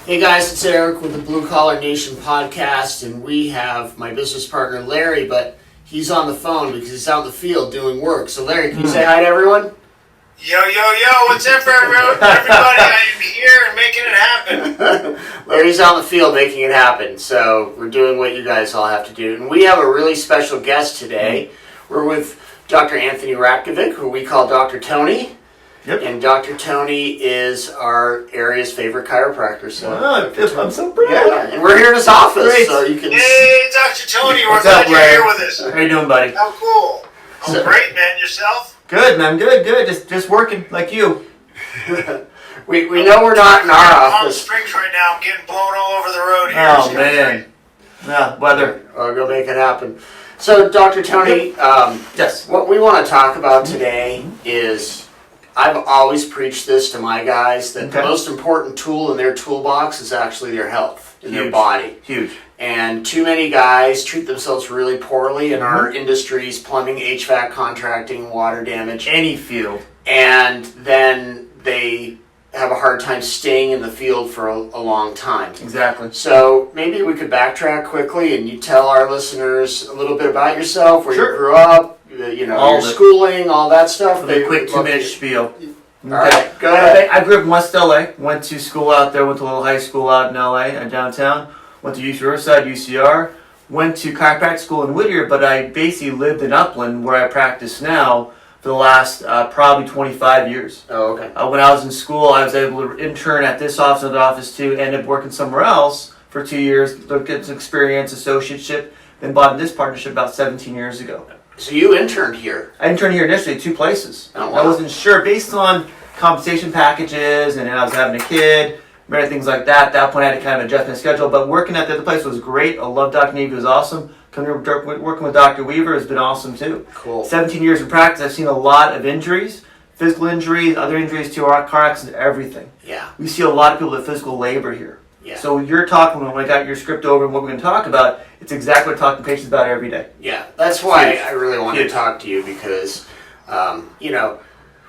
Hey guys, it's Eric with the Blue Collar Nation podcast, and we have my business partner Larry, but he's on the phone because he's out in the field doing work. So Larry, can you say hi to everyone? Yo, what's up, everybody? I'm here and making it happen. Larry's out in the field making it happen, so we're doing what you guys all have to do. And we have a really special guest today. We're with Dr. Anthony Ratkovic, who we call Dr. Tony. Yep. And Dr. Tony is our area's favorite chiropractor. So I'm so proud. yeah, and we're here in his office, Great. so you can. Hey, Dr. Tony, we're What's glad up, you're Larry? here with us. How you doing, buddy? How cool. I'm So- great, man. Yourself? Good, man. Good. Just working like you. we know we're not in our Palm office. Springs right now. I'm getting blown all over the road here. Oh man. Yeah, weather. I'll go make it happen. So, Dr. Tony, Yes. what we want to talk about today is, I've always preached this to my guys, that the Okay. most important tool in their toolbox is actually their health, in their Huge. body. Huge. And too many guys treat themselves really poorly in our industries, plumbing, HVAC, contracting, water damage, Any field. and then they have a hard time staying in the field for a long time. Exactly. So maybe we could backtrack quickly and you tell our listeners a little bit about yourself, where Sure. you grew up, All your of it. schooling, all that stuff. A quick would love 2-minute to- spiel. All right, go ahead. I grew up in West LA. Went to school out there. Went to a little high school out in LA, downtown. Went to UC Riverside, UCR. Went to chiropractic school in Whittier, but I basically lived in Upland, where I practice now, for the last probably 25 years. Oh, okay. When I was in school, I was able to intern at this office and the office too. Ended up working somewhere else for 2 years, get some experience, associateship, then bought this partnership about 17 years ago. So you interned here. I interned here initially 2 places. Oh, wow. I wasn't sure based on compensation packages and I was having a kid, many things like that. At that point, I had to kind of adjust my schedule. But working at the other place was great. I love Dr. Navy, it was awesome. Working with Dr. Weaver has been awesome too. Cool. 17 years in practice, I've seen a lot of injuries, physical injuries, other injuries to our car accidents, everything. Yeah. We see a lot of people with physical labor here. Yeah. So you're talking, when I got your script over and what we're going to talk about, it's exactly what I'm talking to patients about every day. Yeah. That's why Huge. I really wanted Huge. to talk to you because,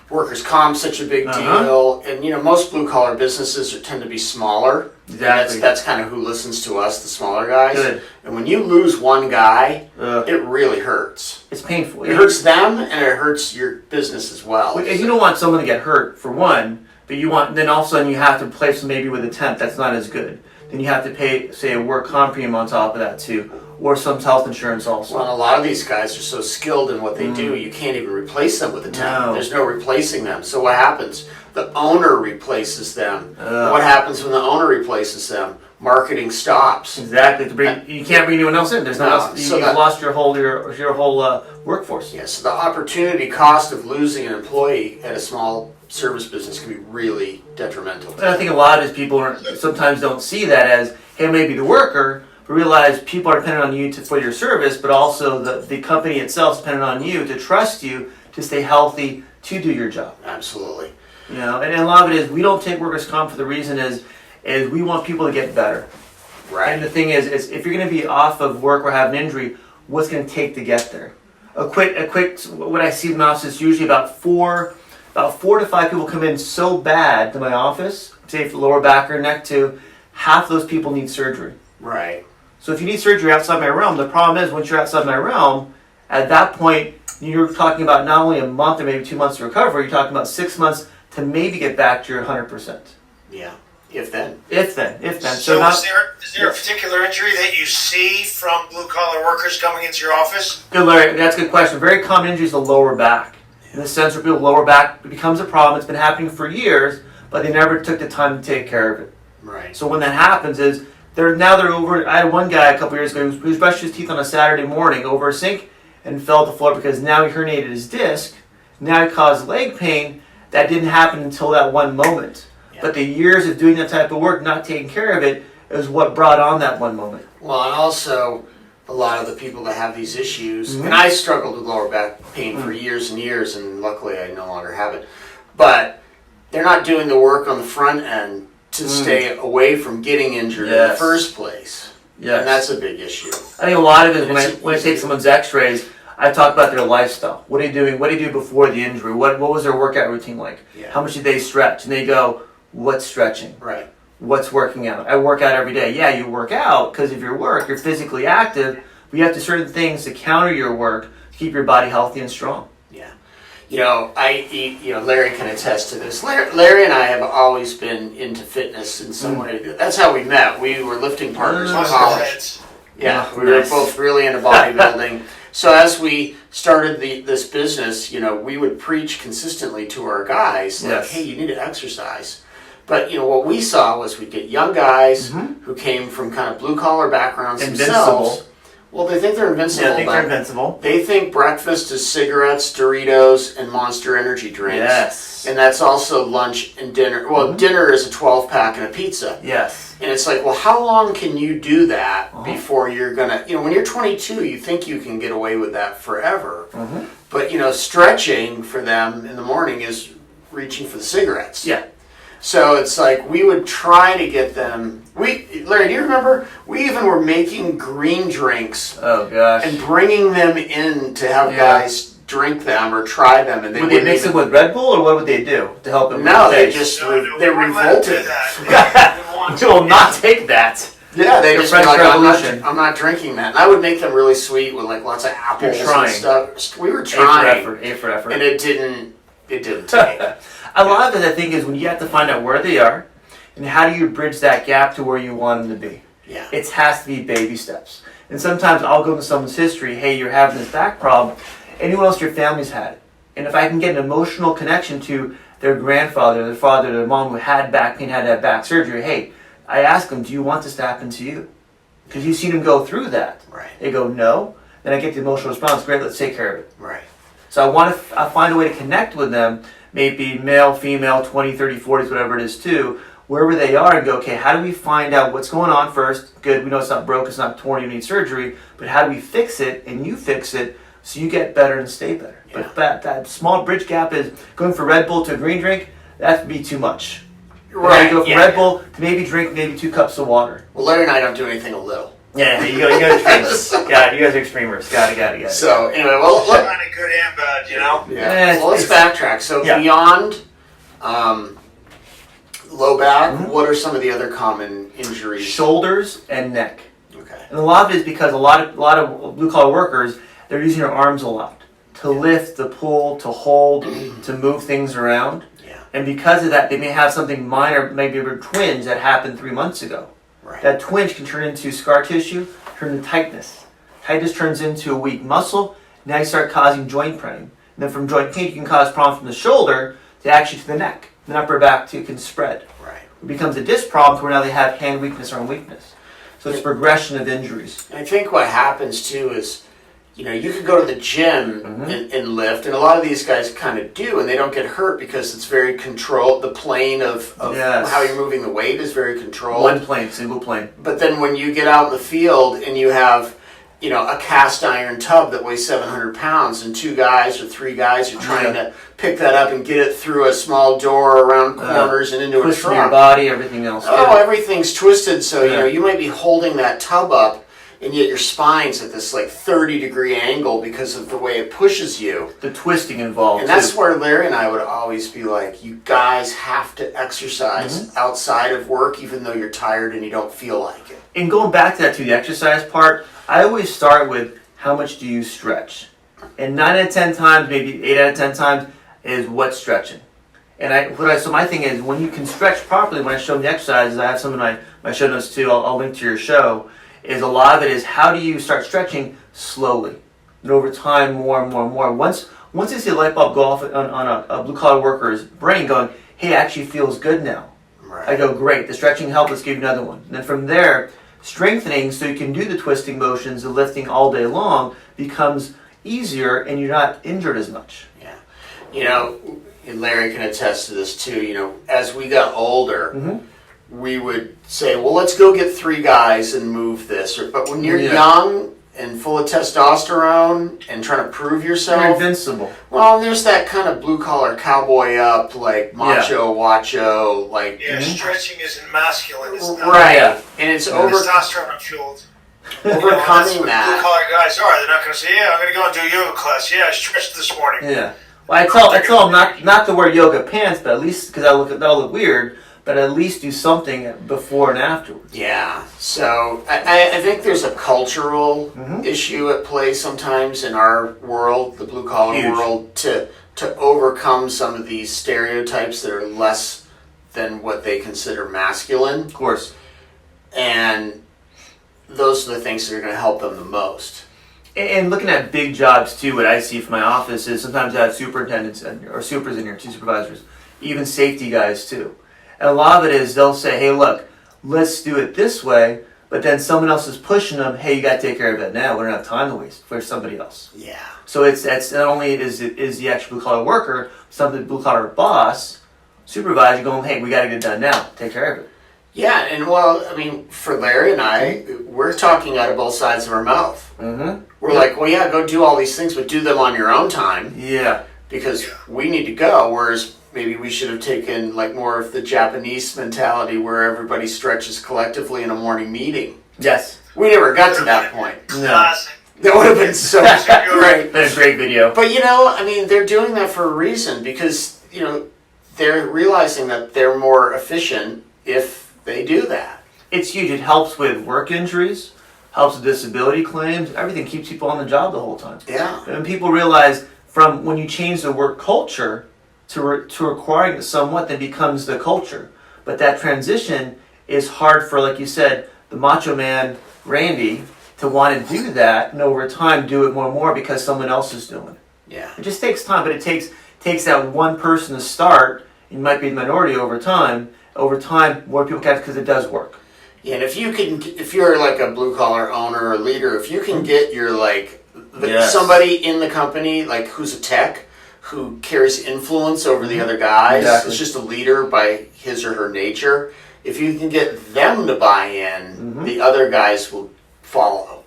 workers' comp's such a big Uh-huh. deal, and most blue collar businesses tend to be smaller. And Exactly. That's kind of who listens to us, the smaller guys. Good. And when you lose one guy, Ugh. it really hurts. It's painful. It hurts them, and it hurts your business as well. And you don't want someone to get hurt, for one, but then all of a sudden you have to place them maybe with a temp. That's not as good. Then you have to pay, say, a work comp premium on top of that too, or some health insurance also. Well, a lot of these guys are so skilled in what they do, you can't even replace them with a temp. No. There's no replacing them. So what happens? The owner replaces them. Ugh. What happens when the owner replaces them? Marketing stops. Exactly. You can't bring anyone else in. There's no No, else. so You've that- lost your whole workforce. Yes, the opportunity cost of losing an employee at a small service business can be really detrimental. And I think a lot of people sometimes don't see that as, hey, maybe the worker, but realize people are dependent on you for your service, but also the company itself is dependent on you to trust you to stay healthy to do your job. Absolutely. And a lot of it is we don't take workers' comp for the reason is we want people to get better. Right. And the thing is if you're going to be off of work or have an injury, what's going to take to get there? A quick. What I see in my office is usually about 4 to 5 people come in so bad to my office, say for lower back or neck too, half those people need surgery. Right. So if you need surgery outside my realm, the problem is once you're outside my realm, at that point you're talking about not only a month or maybe 2 months of recovery, you're talking about 6 months to maybe get back to your 100%. Yeah. If then. If then. So is there a particular injury that you see from blue-collar workers coming into your office? Good, Larry. That's a good question. Very common injury is the lower back. In the sense where people's lower back becomes a problem. It's been happening for years, but they never took the time to take care of it. Right. So when that happens is they're over. I had one guy a couple years ago who was brushing his teeth on a Saturday morning over a sink and fell to the floor because now he herniated his disc. Now he caused leg pain. That didn't happen until that one moment. Yeah. But the years of doing that type of work, not taking care of it, is what brought on that one moment. Well, and also a lot of the people that have these issues, and I struggled with lower back pain for years and years, and luckily I no longer have it, but they're not doing the work on the front end to stay away from getting injured in the first place. Yes. And that's a big issue. I think a lot of it And is when I take someone's x-rays, I talk about their lifestyle. What are they doing? What did they do before the injury? What was their workout routine like? Yeah. How much did they stretch? And they go, what's stretching? Right. what's working out. I work out every day. Yeah, you work out because of your work. You're physically active. But you have to certain things to counter your work to keep your body healthy and strong. Yeah. Larry can attest to this. Larry and I have always been into fitness in some way. That's how we met. We were lifting partners in college. Yeah, we were both really into bodybuilding. So as we started this business, we would preach consistently to our guys, like, hey, you need to exercise. But, what we saw was we'd get young guys who came from kind of blue-collar backgrounds themselves. Well, they think they're invincible. Yeah, I think they're invincible. They think breakfast is cigarettes, Doritos, and Monster Energy drinks. Yes. And that's also lunch and dinner. Well, dinner is a 12-pack and a pizza. Yes. And it's like, well, how long can you do that before you're going to... when you're 22, you think you can get away with that forever. But, stretching for them in the morning is reaching for the cigarettes. Yeah. So it's like we would try to get them. Larry, do you remember? We even were making green drinks. Oh gosh. And bringing them in to have guys drink them or try them, and would they mix it with Red Bull, or what would they do to help them? No, they just they revolted. We will not take that. Yeah, they just French like, Revolution. I'm not drinking that. And I would make them really sweet with like lots of apples and stuff. We were trying. A for effort. And it didn't take. A lot of it, I think, is when you have to find out where they are and how do you bridge that gap to where you want them to be. Yeah. It has to be baby steps. And sometimes I'll go into someone's history, hey, you're having this back problem. Anyone else in your family's had it. And if I can get an emotional connection to their grandfather, their father, their mom who had back pain, had to have back surgery, hey, I ask them, do you want this to happen to you? Because you've seen them go through that. Right. They go, no. Then I get the emotional response, great, let's take care of it. Right. So I find a way to connect with them, maybe male, female, 20, 30, 40s, whatever it is too, wherever they are, and go, okay, how do we find out what's going on first? Good, we know it's not broke, it's not torn, you need surgery, but how do we fix it, and you fix it, so you get better and stay better. Yeah. But that small bridge gap is going from Red Bull to a green drink, that would be too much. Right. You go from Red Bull to maybe drink 2 cups of water. Well, Larry and I don't do anything a little. Yeah, you guys are extremers. Yeah, you guys are extremers. Got it. So, anyway, well, look. Kind of good and bad, Yeah. Well, let's backtrack. So, beyond low back, what are some of the other common injuries? Shoulders and neck. Okay. And a lot of it is because a lot of blue-collar workers, they're using their arms a lot to lift, to pull, to hold, to move things around. Yeah. And because of that, they may have something minor, maybe a twinge that happened 3 months ago. Right. That twinge can turn into scar tissue, turn into tightness. Tightness turns into a weak muscle. Now you start causing joint pain. And then from joint pain, you can cause problems from the shoulder to the neck. The upper back too can spread. Right. It becomes a disc problem where now they have hand weakness or arm weakness. So it's a progression of injuries. I think what happens too is, you could go to the gym and lift, and a lot of these guys kind of do, and they don't get hurt because it's very controlled. The plane of how you're moving the weight is very controlled. One plane, single plane. But then when you get out in the field and you have, a cast iron tub that weighs 700 pounds, and 2 guys or 3 guys are trying to pick that up and get it through a small door, around corners, and into a twisting truck. Your body, everything else. Oh, everything's twisted. So you might be holding that tub up, and yet your spine's at this 30-degree angle because of the way it pushes you. The twisting involved. And that's where Larry and I would always be like, you guys have to exercise outside of work, even though you're tired and you don't feel like it. And going back to that, to the exercise part, I always start with how much do you stretch? And 9 out of 10 times, maybe 8 out of 10 times, is what's stretching. And so my thing is, when you can stretch properly, when I show them the exercises, I have some in my show notes too, I'll link to your show, is a lot of it is how do you start stretching slowly. And over time, more and more and more. Once they see a light bulb go off on a blue-collar worker's brain going, hey, it actually feels good now. Right. I go, great, the stretching helped, let's give you another one. And then from there, strengthening so you can do the twisting motions, the lifting all day long becomes easier and you're not injured as much. Yeah. And Larry can attest to this too, as we got older, we would say, well, let's go get 3 guys and move this. But when you're young and full of testosterone and trying to prove yourself, you're invincible. Well, there's that kind of blue-collar cowboy up, macho, wacho, stretching isn't masculine. It's not. Right. And it's testosterone fueled. Overcoming that. Blue-collar guys are. They're not going to say, I'm going to go and do a yoga class. Yeah, I stretched this morning. Yeah. Well, I tell them not to wear yoga pants, but at least, because that'll look weird, but but at least do something before and afterwards. Yeah, so I think there's a cultural issue at play sometimes in our world, the blue collar Huge. world, to overcome some of these stereotypes that are less than what they consider masculine. Of course. And those are the things that are going to help them the most. And looking at big jobs too, what I see from my office is sometimes I have superintendents or supers in here, 2 supervisors, even safety guys too. And a lot of it is they'll say, hey, look, let's do it this way, but then someone else is pushing them, hey, you got to take care of it now. We don't have time to waste for somebody else. Yeah. So that's not only is the actual blue collar worker, something blue collar boss, supervisor going, hey, we got to get it done now. Take care of it. Yeah, and well, I mean, for Larry and I, we're talking out of both sides of our mouth. Mm-hmm. We're like, well, yeah, go do all these things, but do them on your own time. Yeah. Because we need to go, whereas maybe we should have taken like more of the Japanese mentality where everybody stretches collectively in a morning meeting. Yes. We never got to that point. No. Classic. That would have been so great. Been a great video. But you know, I mean, they're doing that for a reason because, you know, they're realizing that they're more efficient if they do that. It's huge. It helps with work injuries, helps with disability claims. Everything keeps people on the job the whole time. Yeah. And people realize from when you change the work culture to requiring it somewhat, then becomes the culture. But that transition is hard for, like you said, the macho man, Randy, to want to do that and over time do it more and more because someone else is doing it. Yeah. It just takes time, but it takes that one person to start. You might be the minority over time. Over time, more people catch because it does work. Yeah, and if you're like a blue collar owner or leader, if you can get your somebody in the company like who's a tech, who carries influence over the other guys, Exactly. is just a leader by his or her nature. If you can get them to buy in, the other guys will follow.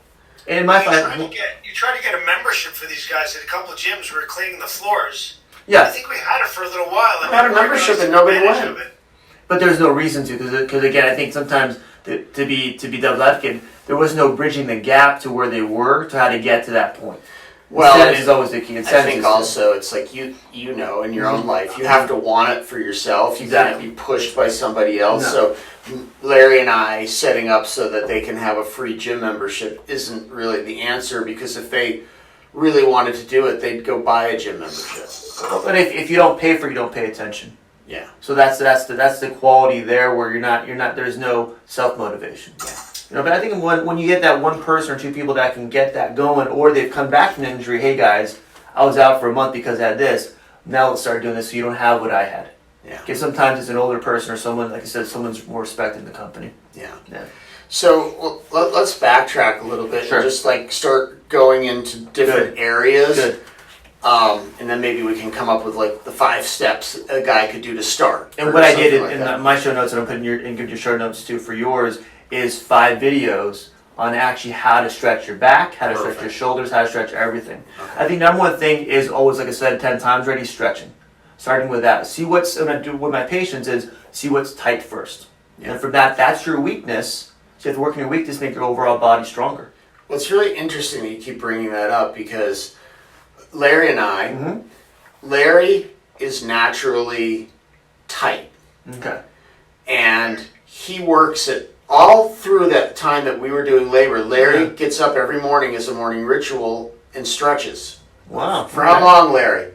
And my You try to get a membership for these guys at a couple of gyms who are cleaning the floors. I yeah, think we had it for a little while. We had a membership and nobody went. but there's no reason to because again, I think sometimes to be devil's advocate, there was no bridging the gap to where they were to how to get to that point. Well, Incentive is always the key. I Incentive think is also it's like you know in your own life you have to want it for yourself. You can't be pushed by somebody else. No. So Larry and I setting up so that they can have a free gym membership isn't really the answer because if they really wanted to do it, they'd go buy a gym membership. But if you don't pay for it, you don't pay attention. Yeah. So that's the quality there where you're not there's no self motivation. Yeah. You know, but I think when you get that one person or 2 people that can get that going, or they've come back from an injury, hey guys, I was out for a month because I had this. Now let's start doing this so you don't have what I had. Yeah. Because sometimes it's an older person or someone, like I said, someone's more respected in the company. Yeah. Yeah. So let's backtrack a little bit Sure. and just like start going into different areas. Good. And then maybe we can come up with like the 5 steps a guy could do to start. And or what I something did like in that. my show notes, and I'm putting and give your show notes too for yours, is 5 videos on actually how to stretch your back, how to stretch your shoulders, how to stretch everything. Okay. I think number one thing is always, like I said, 10 times already, stretching. Starting with that. See what's, what I do with my patients is see what's tight first. Yeah. And from that's your weakness. So you have to work on your weakness, make your overall body stronger. Well, it's really interesting that you keep bringing that up because Larry and I, Larry is naturally tight. Okay. And he works at all through that time that we were doing labor. Larry gets up every morning as a morning ritual and stretches. Wow. For how long, Larry?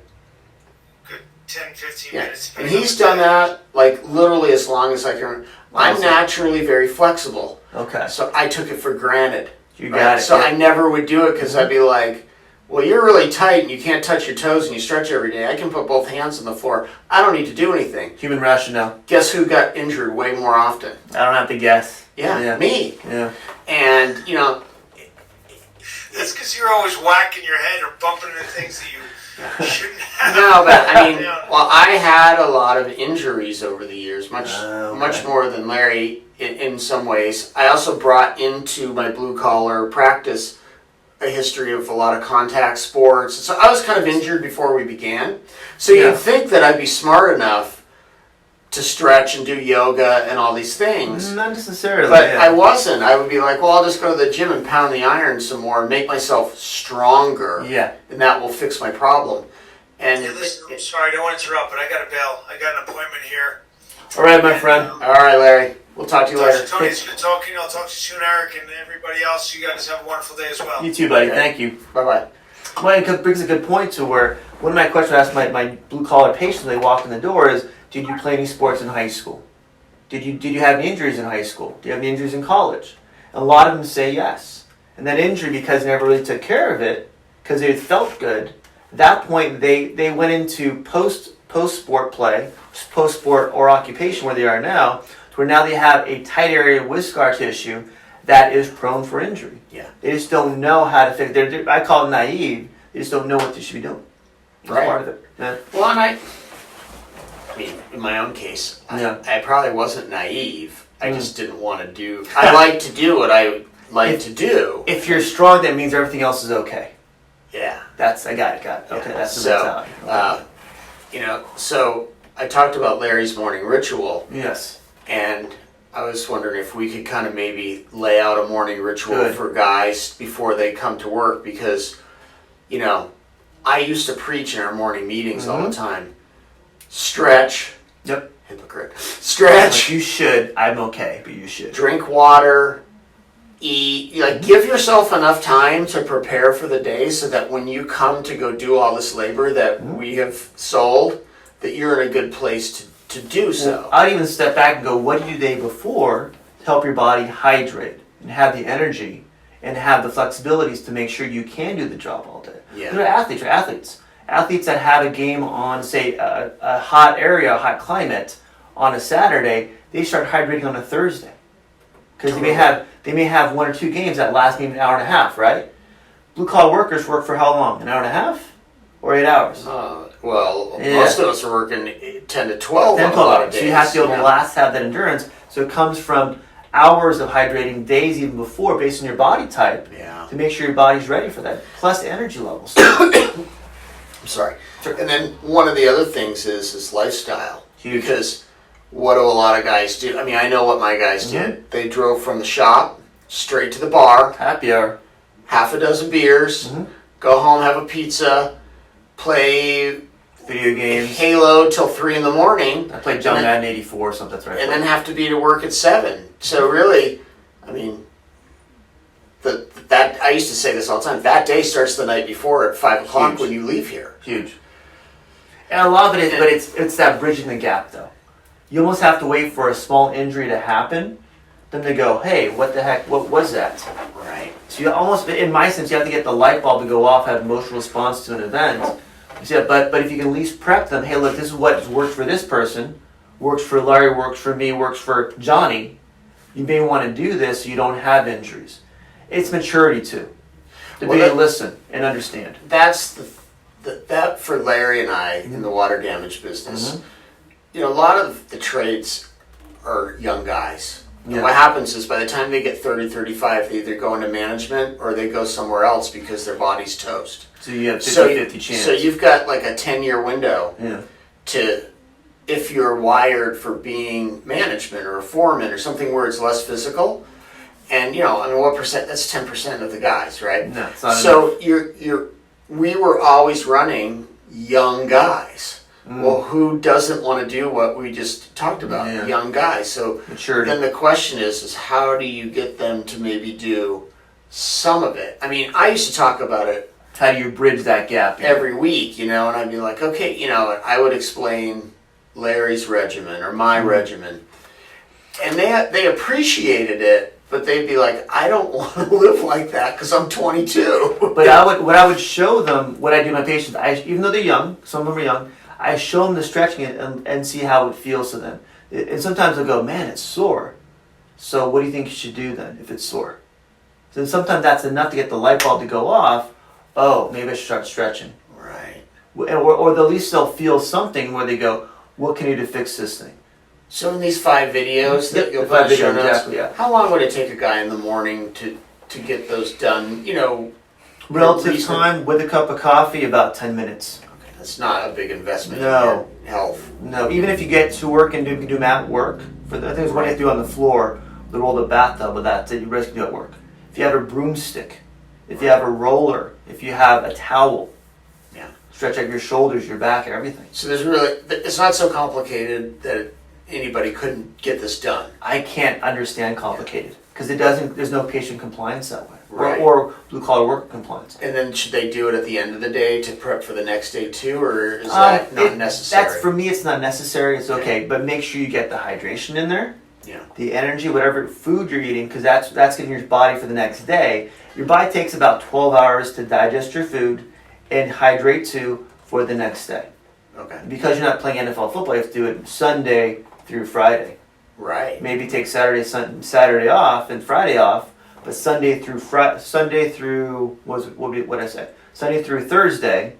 Good 10, 15 Yeah. minutes. And he's done that like literally as long as I can remember. I'm Awesome. naturally very flexible. Okay. So I took it for granted. You got it. So yeah. I never would do it because I'd be like, well, you're really tight and you can't touch your toes and you stretch every day. I can put both hands on the floor. I don't need to do anything. Human rationale. Guess who got injured way more often? I don't have to guess. Yeah. Me. Yeah. And, you know, That's because you're always whacking your head or bumping into things that you shouldn't have. no, but I mean, Yeah. well, I had a lot of injuries over the years, much Okay. more than Larry in some ways. I also brought into my blue collar practice a history of a lot of contact sports. So I was kind of injured before we began. So Yeah. you'd think that I'd be smart enough to stretch and do yoga and all these things. Not necessarily. But yeah. I wasn't. I would be like, well, I'll just go to the gym and pound the iron some more and make myself stronger. Yeah. And that will fix my problem. And Hey, listen, I'm sorry, I don't want to interrupt, but I got to bail. I got an appointment here. All right, my friend. All right, Larry. We'll talk to you later. Tony, it's good talking. I'll talk to you soon, Eric, and everybody else. You guys have a wonderful day as well. You too, buddy. Okay. Thank you. Bye-bye. Well, it brings a good point to where one of my questions I ask my blue collar patients when they walk in the door is, did you play any sports in high school? Did you have any injuries in high school? Do you have any injuries in college? And a lot of them say yes. And that injury, because they never really took care of it, because they felt good, at that point they went into post-sport play, post-sport or occupation where they are now, to where now they have a tight area with scar tissue that is prone for injury. Yeah. They just don't know how to fix it. I call it naive. They just don't know what they should be doing. That's Right. part of it. Yeah. Well, and I mean, in my own case, Yeah. I probably wasn't naive. I just didn't want to do. I like to do what I like to do. If you're strong, that means everything else is okay. Yeah. I got it. Okay, that's the So, mentality. so I talked about Larry's morning ritual, Yes. and I was wondering if we could kind of maybe lay out a morning ritual Good. for guys before they come to work, because, I used to preach in our morning meetings all the time. Stretch. Yep. Hypocrite. Like Stretch. you should. I'm okay, but you should. Drink water. Eat. Give yourself enough time to prepare for the day so that when you come to go do all this labor that we have sold, that you're in a good place to do so. Well, I'd even step back and go, what did you do the day before to help your body hydrate and have the energy and have the flexibilities to make sure you can do the job all day? Yeah. They're athletes. Athletes that have a game on, say, a hot area, a hot climate on a Saturday, they start hydrating on a Thursday. Because they may have one or two games that last maybe an hour and a half, right? Blue collar workers work for how long? An hour and a half? Or 8 hours? Most of us are working 10 to 12 10, on a lot of 12 hours. days. So you have to be able to have that endurance. So it comes from hours of hydrating, days even before, based on your body type, Yeah. to make sure your body's ready for that. Plus energy levels. I'm sorry. And then one of the other things is lifestyle. Huge. Because what do a lot of guys do? I mean, I know what my guys did. They drove from the shop straight to the bar, Happy hour. half a dozen beers, go home, have a pizza, play Video games. Halo till 3 in the morning. I played John And then- Madden 84 or something. That's right. and then have to be to work at 7. So really, I mean, that I used to say this all the time. That day starts the night before at 5 o'clock Huge. when you leave here. Huge. And a lot of it is, but it's that bridging the gap though. You almost have to wait for a small injury to happen, then to go, hey, what the heck, what was that? Right. So you almost, in my sense, you have to get the light bulb to go off, have emotional response to an event. Yeah, but if you can at least prep them, hey, look, this is what worked for this person, works for Larry, works for me, works for Johnny. You may want to do this so you don't have injuries. It's maturity too, to be able to listen and understand. That's that for Larry and I in the water damage business. A lot of the trades are young guys. And Yeah. what happens is by the time they get 30, 35, they either go into management or they go somewhere else because their body's toast. So you have 50-50 chance. So you've got like a 10-year window Yeah. to, if you're wired for being management or a foreman or something where it's less physical. And what percent? That's 10% of the guys, right? No, it's not So we were always running young guys. Well, who doesn't want to do what we just talked about? Yeah. Young guys. So Maturity. then the question is how do you get them to maybe do some of it? I mean, I used to talk about it How do you bridge that gap? every week, and I'd be like, okay, I would explain Larry's regimen or my regimen, and they appreciated it, but they'd be like, I don't want to live like that because I'm 22. But what I would show them, what I do to my patients, even though they're young, some of them are young, I show them the stretching and see how it feels to them. And sometimes they'll go, man, it's sore. So what do you think you should do then if it's sore? So sometimes that's enough to get the light bulb to go off. Oh, maybe I should start stretching. Right. Or at least they'll feel something where they go, what can you do to fix this thing? So in these 5 videos that Yep, you'll the put 5 in show videos, notes, exactly, yeah. how long would it take a guy in the morning to get those done? Relative recent- time with a cup of coffee, about 10 minutes. Okay, that's not a big investment No. in your health. No, even if you get to work and do mat work, I think it's what you have to do on the floor, the roll the bathtub with that you risk do at work. If you have a broomstick, if you have a roller, if you have a towel, Yeah. stretch out your shoulders, your back, everything. So it's not so complicated that anybody couldn't get this done. I can't understand complicated because there's no patient compliance that way, Right. or blue collar worker compliance. And then should they do it at the end of the day to prep for the next day too, or is that not necessary? That's for me. It's not necessary. It's okay, but make sure you get the hydration in there, Yeah. the energy, whatever food you're eating, because that's getting your body for the next day. Your body takes about 12 hours to digest your food and hydrate to for the next day. Okay. Because you're not playing NFL football, you have to do it Sunday through Friday. Right. Maybe take Saturday off and Friday off, but Sunday through what did I say? Sunday through Thursday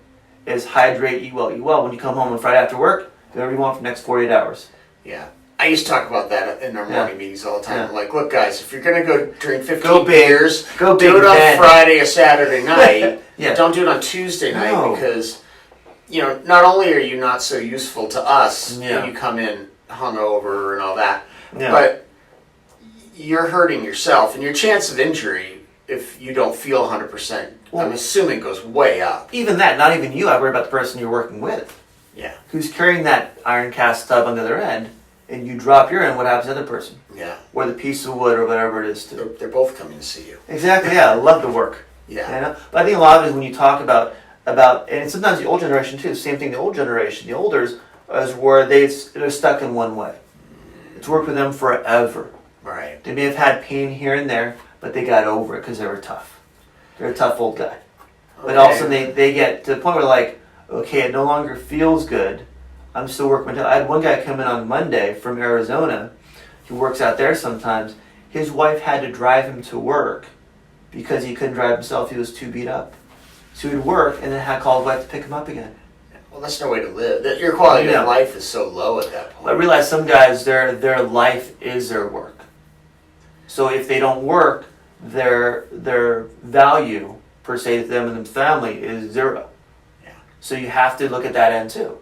is hydrate, eat well, eat well. When you come home on Friday after work, do whatever you want for the next 48 hours. Yeah. I used to talk about that in our morning meetings all the time. Yeah. I'm like, look, guys, if you're going to go drink 15 Go big. beers, Go do big it on then. Friday or Saturday night. Yeah. Don't do it on Tuesday night No. because, not only are you not so useful to us Yeah. when you come in hungover and all that, Yeah. but you're hurting yourself. And your chance of injury, if you don't feel 100%, I'm assuming goes way up. Even that, not even you, I worry about the person you're working with. Yeah. Who's carrying that iron cast tub on the other end, and you drop your end, what happens to the other person? Yeah. Or the piece of wood or whatever it is too. They're both coming to see you. Exactly, yeah, I love the work. Yeah. You know? But I think a lot of it is when you talk about, and sometimes the old generation too, same thing, the old generation, the olders, is where they're stuck in one way. It's worked with them forever. Right. They may have had pain here and there, but they got over it because they were tough. They're a tough old guy. But also they get to the point where like, okay, it no longer feels good. I'm still working. I had one guy come in on Monday from Arizona. He works out there sometimes. His wife had to drive him to work because he couldn't drive himself. He was too beat up. So he'd work and then had to call his wife to pick him up again. Well, that's no way to live. Your quality Yeah. of life is so low at that point. I realize some guys, their life is their work. So if they don't work, their value per se to them and their family is zero. Yeah. So you have to look at that end too.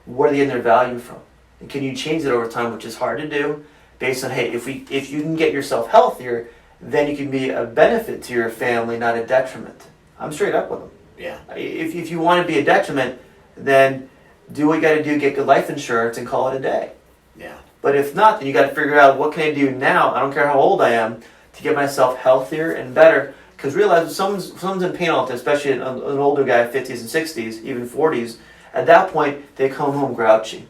Where are they getting their value from? And can you change it over time, which is hard to do, based on, hey, if you can get yourself healthier, then you can be a benefit to your family, not a detriment. I'm straight up with them. Yeah. If you want to be a detriment, then do what you got to do, get good life insurance, and call it a day. Yeah. But if not, then you got to figure out what can I do now. I don't care how old I am to get myself healthier and better. Because realize if someone's in pain all the time, especially an older guy, 50s and 60s, even 40s. At that point, they come home grouchy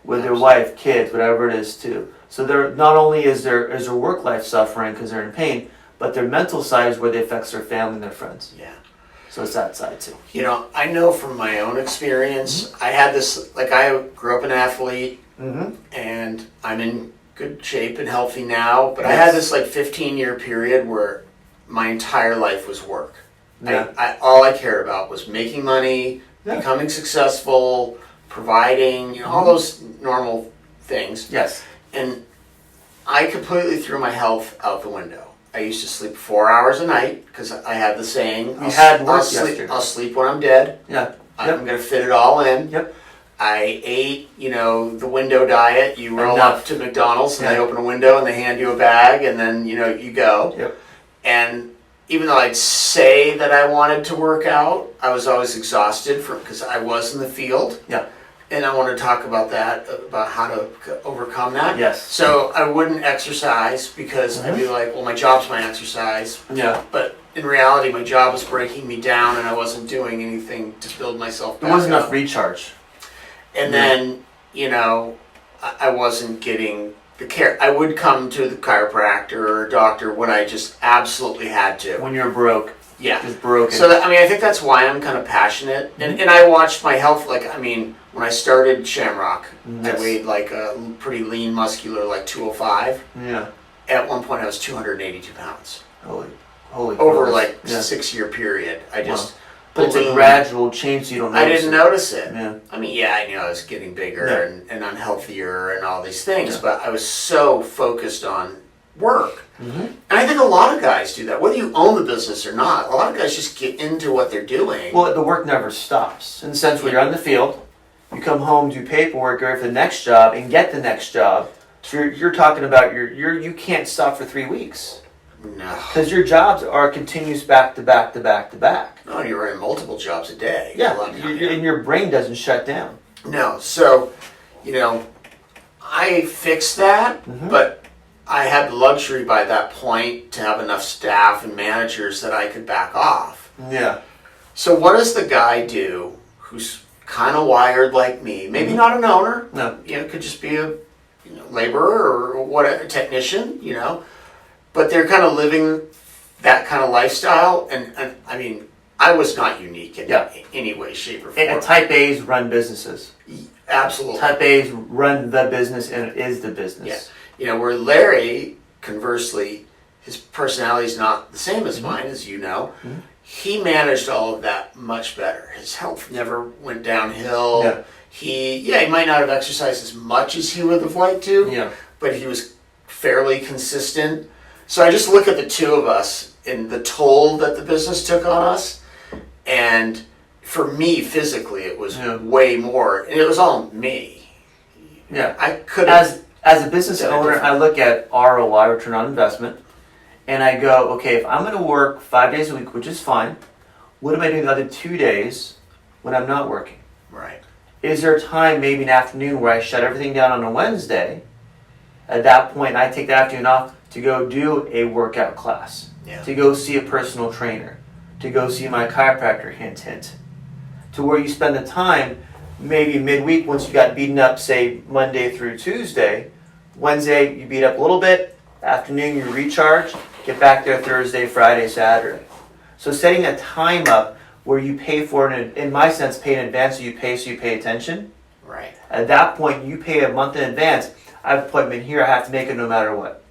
with their wife, kids, whatever it is too. So they're not only is their work life suffering because they're in pain, but their mental side is where it affects their family and their friends. Yeah. So it's that side too. I know from my own experience, I had this, I grew up an athlete, and I'm in good shape and healthy now, but I had this 15-year period where my entire life was work. Yeah. All I cared about was making money, becoming successful, providing, all those normal things. Yes. And I completely threw my health out the window. I used to sleep 4 hours a night because I had the saying, I'll sleep when I'm dead. Yeah. I'm going to fit it all in. Yep. I ate, the window diet. You roll Enough. up to McDonald's and Yeah. they open a window and they hand you a bag and then, you go. Yep. And even though I'd say that I wanted to work out, I was always exhausted because I was in the field. Yeah. And I want to talk about that, about how to overcome that. Yes. So I wouldn't exercise because I'd be like, well, my job's my exercise. Yeah. But in reality, my job was breaking me down and I wasn't doing anything to build myself back There wasn't up. enough recharge. And then, I wasn't getting the care. I would come to the chiropractor or a doctor when I just absolutely had to. When you're broke. Yeah. Just broken. So, I think that's why I'm kind of passionate. And I watched my health, when I started Shamrock, Yes. I weighed a pretty lean, muscular, 205. Yeah. At one point, I was 282 pounds. Holy Over Christ. a 6-year period. I just... But it's a ballooned. gradual change, so you don't notice I didn't notice it. Yeah. I knew I was getting bigger Yeah. and unhealthier and all these things, Yeah. but I was so focused on work. And I think a lot of guys do that, whether you own the business or not. A lot of guys just get into what they're doing. Well, the work never stops. In the sense where you're on the field, you come home, do paperwork, go for the next job, and get the next job. So you're talking about you can't stop for 3 weeks. No. Because your jobs are continuous back to back to back to back. No, you're in multiple jobs a day. Yeah, and your brain doesn't shut down. No, so, I fixed that, but I had the luxury by that point to have enough staff and managers that I could back off. Yeah. So what does the guy do who's kind of wired like me? Maybe not an owner. No. Could just be a laborer or what, a technician. But they're kind of living that kind of lifestyle, and I mean, I was not unique in any way, shape, or form. And type A's run businesses. Absolutely. Type A's run the business and is the business. Yeah. Where Larry, conversely, his personality is not the same as mine, as you know. He managed all of that much better. His health never went downhill. Yeah. He might not have exercised as much as he would have liked to, Yeah. but he was fairly consistent. So I just look at the two of us and the toll that the business took on us, and for me physically it was way more, and it was all me. Yeah. I could As a business owner, I look at ROI, return on investment, and I go, okay, if I'm going to work 5 days a week, which is fine, what am I doing the other 2 days when I'm not working? Right. Is there a time, maybe an afternoon, where I shut everything down on a Wednesday? At that point, I take the afternoon off to go do a workout class, to go see a personal trainer, to go see my chiropractor, hint, hint. To where you spend the time, maybe midweek, once you got beaten up, say, Monday through Tuesday. Wednesday, you beat up a little bit. Afternoon, you recharge. Get back there Thursday, Friday, Saturday. So setting a time up where you pay for it, in my sense, pay in advance so you pay attention. Right. At that point, you pay a month in advance. I have an appointment here, I have to make it no matter what.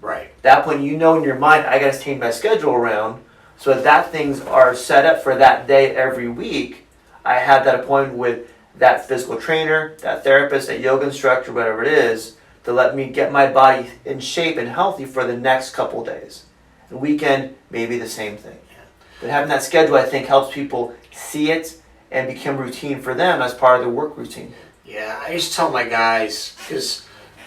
Right. At that point, in your mind, I got to change my schedule around so that things are set up for that day every week. I have that appointment with that physical trainer, that therapist, that yoga instructor, whatever it is, to let me get my body in shape and healthy for the next couple days. The weekend, maybe the same thing. But having that schedule, I think, helps people see it and become routine for them as part of their work routine. Yeah, I used to tell my guys, because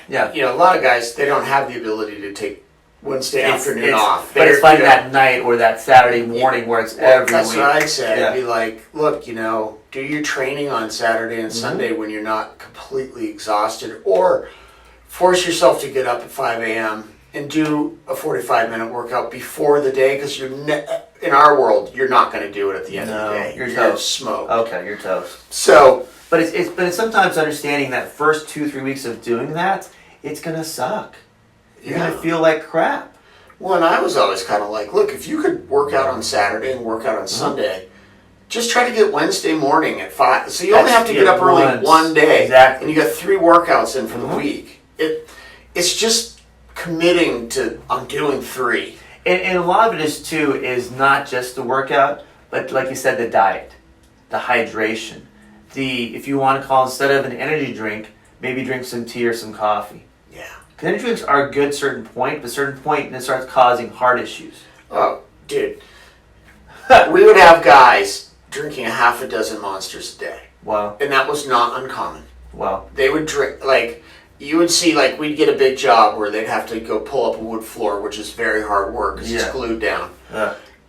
Yeah. a lot of guys, they don't have the ability to take Wednesday afternoon off. But it's finding that night or that Saturday morning where it's every that's week. what I'd say. Yeah. I'd be like, look, do your training on Saturday and Sunday when you're not completely exhausted, or force yourself to get up at 5 a.m. and do a 45-minute workout before the day, because in our world, you're not going to do it at the end of the day. You're gonna toast. smoke. Okay, you're toast. So, But it's sometimes understanding that first 2-3 weeks of doing that, it's gonna suck. You're gonna feel like crap. Well, and I was always kind of like, look, if you could work out on Saturday and work out on Sunday, just try to get Wednesday morning at 5. So you only have to get up early one day. Exactly. And you got 3 workouts in for the week. It's just committing to, I'm doing 3. And a lot of it is not just the workout, but like you said, the diet, the hydration. If you want to call, instead of an energy drink, maybe drink some tea or some coffee. Yeah. Because energy drinks are good at a certain point, but a certain point it starts causing heart issues. Oh, dude. We would have guys drinking a half a dozen Monsters a day. Wow. And that was not uncommon. Wow. They would drink, you would see, we'd get a big job where they'd have to go pull up a wood floor, which is very hard work because it's glued down.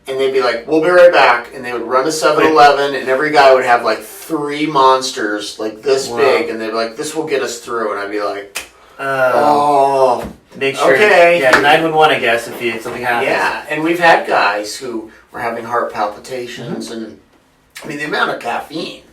And they'd be like, we'll be right back. And they would run to 7-Eleven, and every guy would have 3 Monsters this big. And they'd be like, this will get us through. And I'd be like, oh, make sure. Okay. Yeah, 911, I guess, if something happens. Yeah, and we've had guys who were having heart palpitations, and I mean, the amount of caffeine,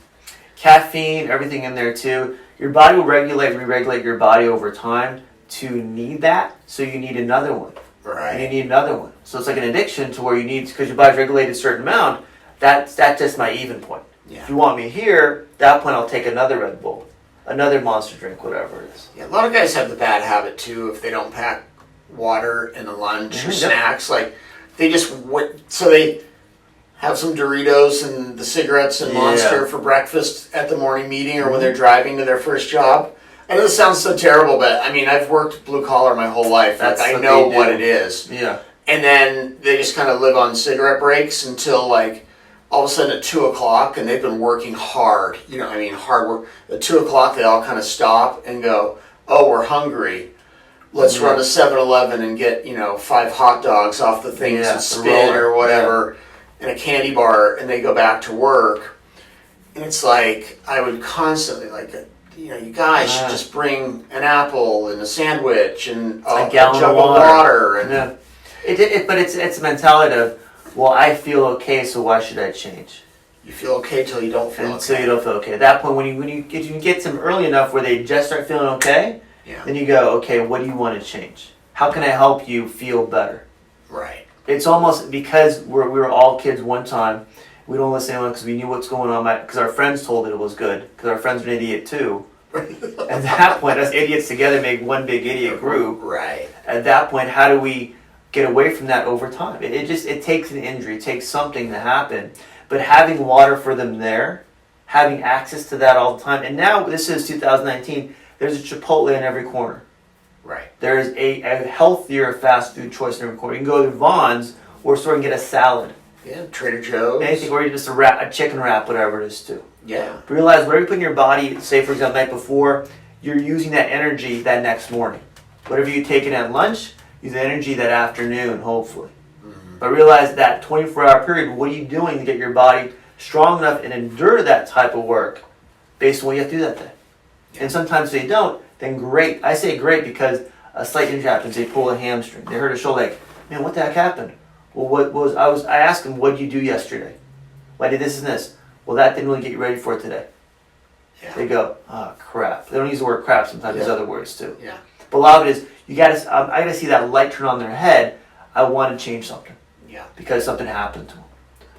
everything in there too. Your body will re-regulate your body over time to need that, so you need another one. Right. And you need another one. So it's like an addiction to where you need, because your body's regulated a certain amount, that's just my even point. Yeah. If you want me here, at that point I'll take another Red Bull, another Monster drink, whatever it is. Yeah, a lot of guys have the bad habit too, if they don't pack water in a lunch or snacks, they just so they have some Doritos and the cigarettes and Monster for breakfast at the morning meeting or when they're driving to their first job. I know this sounds so terrible, but I mean, I've worked blue collar my whole life. I know what it is. Yeah. And then they just kind of live on cigarette breaks until all of a sudden at 2 o'clock, and they've been working hard. Hard work. At 2 o'clock, they all kind of stop and go, oh, we're hungry. Let's run to 7-Eleven and get, 5 hot dogs off the things and spin or whatever, and a candy bar, and they go back to work. And it's I would constantly, you guys should just bring an apple and a sandwich and a gallon jug of of water. water. And Yeah. But it's a mentality of, well, I feel okay, so why should I change? you feel okay till you don't feel Until okay. you don't feel okay. At that point, when you get them early enough where they just start feeling okay, Yeah. then you go, okay, what do you want to change? How can I help you feel better? Right. It's almost because we were all kids one time. We don't listen to anyone because we knew what's going on. Because our friends told it was good. Because our friends were an idiot too. At that point, us idiots together make one big idiot group. Right. At that point, how do we get away from that over time? It takes an injury. It takes something to happen. But having water for them there, having access to that all the time. And now, this is 2019, there's a Chipotle in every corner. Right. There is a healthier fast food choice in every corner. You can go to Vaughn's or store and get a salad. Yeah. Trader Joe's. Anything, or just a chicken wrap, whatever it is too. Yeah. Realize whatever you put in your body, say for example the night before, you're using that energy that next morning. Whatever you take in at lunch, use the energy that afternoon, hopefully. Mm-hmm. But realize that 24-hour period, what are you doing to get your body strong enough and endure that type of work based on what you have to do that day? Yeah. And sometimes they don't, then great. I say great because a slight injury happens. They pull a hamstring. They hurt a shoulder. Like, man, what the heck happened? Well, I asked them, what did you do yesterday? Well, I did this and this. Well, that didn't really get you ready for it today. Yeah. They go, oh crap. They don't use the word crap. Sometimes there's Yeah. other words too. Yeah. But a lot of it is I gotta see that light turn on their head. I want to change something Yeah. because something happened to them.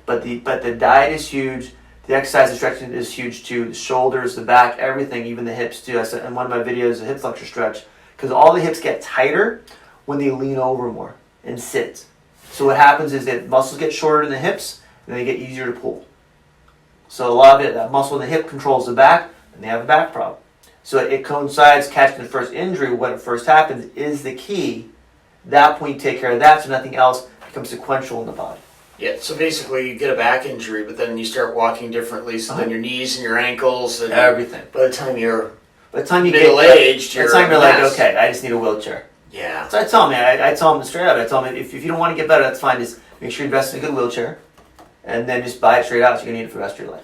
But the diet is huge. The exercise and stretching is huge too. The shoulders, the back, everything, even the hips too. I said in one of my videos, a hip flexor stretch, because all the hips get tighter when they lean over more and sit. So what happens is that muscles get shorter in the hips and they get easier to pull. So a lot of it, that muscle in the hip controls the back, and they have a back problem. So it coincides, catching the first injury, when it first happens, is the key. That point, you take care of that so nothing else becomes sequential in the body. Yeah, so basically you get a back injury, but then you start walking differently, so then your knees and your ankles and Everything. by the time you're By the time you middle-aged, by the you're time you're a like, mess. okay, I just need a wheelchair. Yeah. So I tell them, I tell them straight up, I tell them, if you don't want to get better, that's fine. Just make sure you invest in a good wheelchair, and then just buy it straight out. So you're gonna need it for the rest of your life.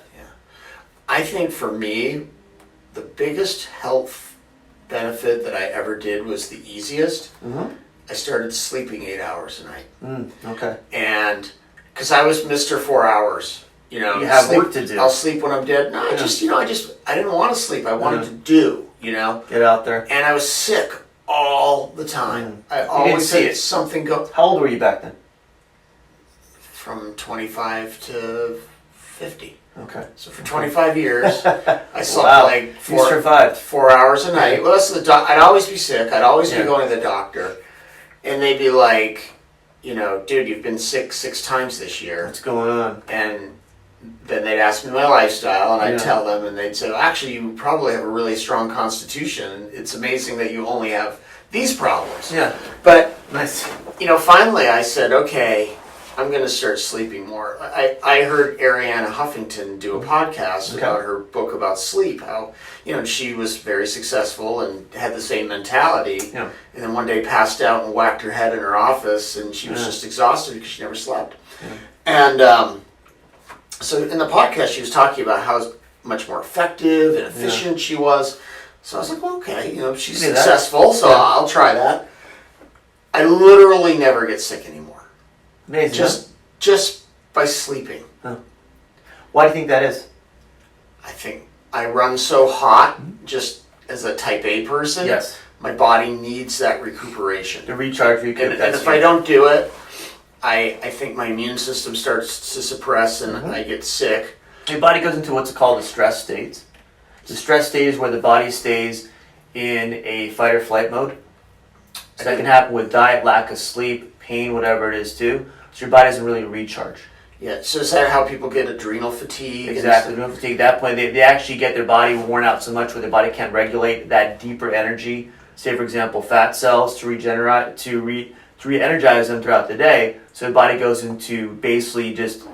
I think for me, the biggest health benefit that I ever did was the easiest. Mm-hmm. I started sleeping 8 hours a night. Okay. And because I was Mr. 4 hours, You have work to do. I'll sleep when I'm dead. No, Yeah. I didn't want to sleep. I wanted to do, Get out there. And I was sick all the time. I always see had it. something go How old were you back then? from 25 to 50. Okay. So for 25 years, I slept Wow. like You survived. 4 hours a night. Well, that's I'd always be sick. I'd always be Yeah. going to the doctor, and they'd be like, dude, you've been sick 6 times this year. What's going on? And then they'd ask me my lifestyle, and I'd Yeah. tell them, and they'd say, well, actually, you probably have a really strong constitution. It's amazing that you only have these problems. Yeah. But, Nice. finally I said, okay, I'm going to start sleeping more. I heard Arianna Huffington do a podcast Okay. about her book about sleep, how, she was very successful and had the same mentality. Yeah. And then one day passed out and whacked her head in her office, and she was Yeah. just exhausted because she never slept. Yeah. And so in the podcast, she was talking about how much more effective and efficient she was. So I was like, well, okay, she's Do that. successful, so Yeah. I'll try that. I literally never get sick anymore. Amazing. Just by sleeping. Why do you think that is? I think I run so hot just as a type A person. Yes. My body needs that recuperation. The recharge, recoup. And if I don't do it, I think my immune system starts to suppress and I get sick. Your body goes into what's called a stress state. The stress state is where the body stays in a fight or flight mode. So that can happen with diet, lack of sleep, pain, whatever it is too. So your body doesn't really recharge. Yeah, so is that how people get adrenal fatigue? Exactly. Adrenal fatigue. At that point, they actually get their body worn out so much where their body can't regulate that deeper energy. Say, for example, fat cells to regenerate, to re-energize them throughout the day. So the body goes into basically just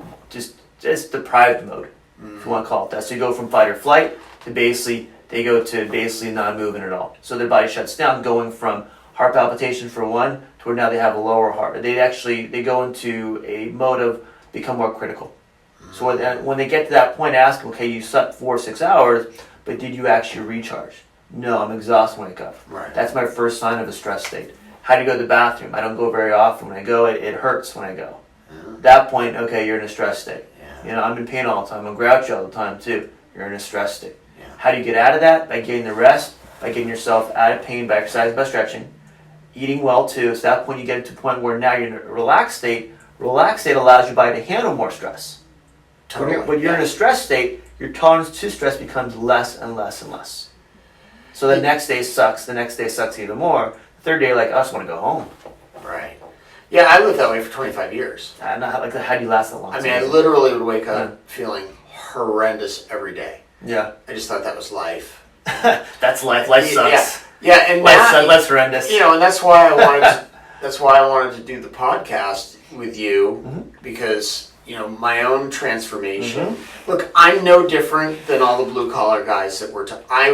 deprived mode, if you want to call it that. So you go from fight or flight to they go to basically not moving at all. So their body shuts down, going from heart palpitation for one to where now they have a lower heart. They go into a mode of become more critical. So when they get to that point, ask them, okay, you slept 4 or 6 hours, but did you actually recharge? No, I'm exhausted when I wake up. Right. That's my first sign of a stress state. How do you go to the bathroom? I don't go very often. When I go, it hurts when I go. At that point, okay, you're in a stress state. Yeah. You know, I'm in pain all the time. I'm grouchy all the time too. You're in a stress state. Yeah. How do you get out of that? By getting the rest, by getting yourself out of pain, by exercising, by stretching, eating well too. So at that point, you get to the point where now you're in a relaxed state. Relaxed state allows your body to handle more stress. Totally. When you're in a stress state, your tolerance to stress becomes less and less and less. So the next day sucks. The next day sucks even more. The third day, like, I just want to go home. Right. Yeah, I lived that way for 25 years. I'm not like, how do you last that long? I mean, I literally would wake up feeling horrendous every day. Yeah. I just thought that was life. That's life. Life sucks. Yeah, and Life's horrendous. You know, and that's why I wanted to, that's why I wanted to do the podcast with you, because you know my own transformation. Look, I'm no different than all the blue collar guys that we're. I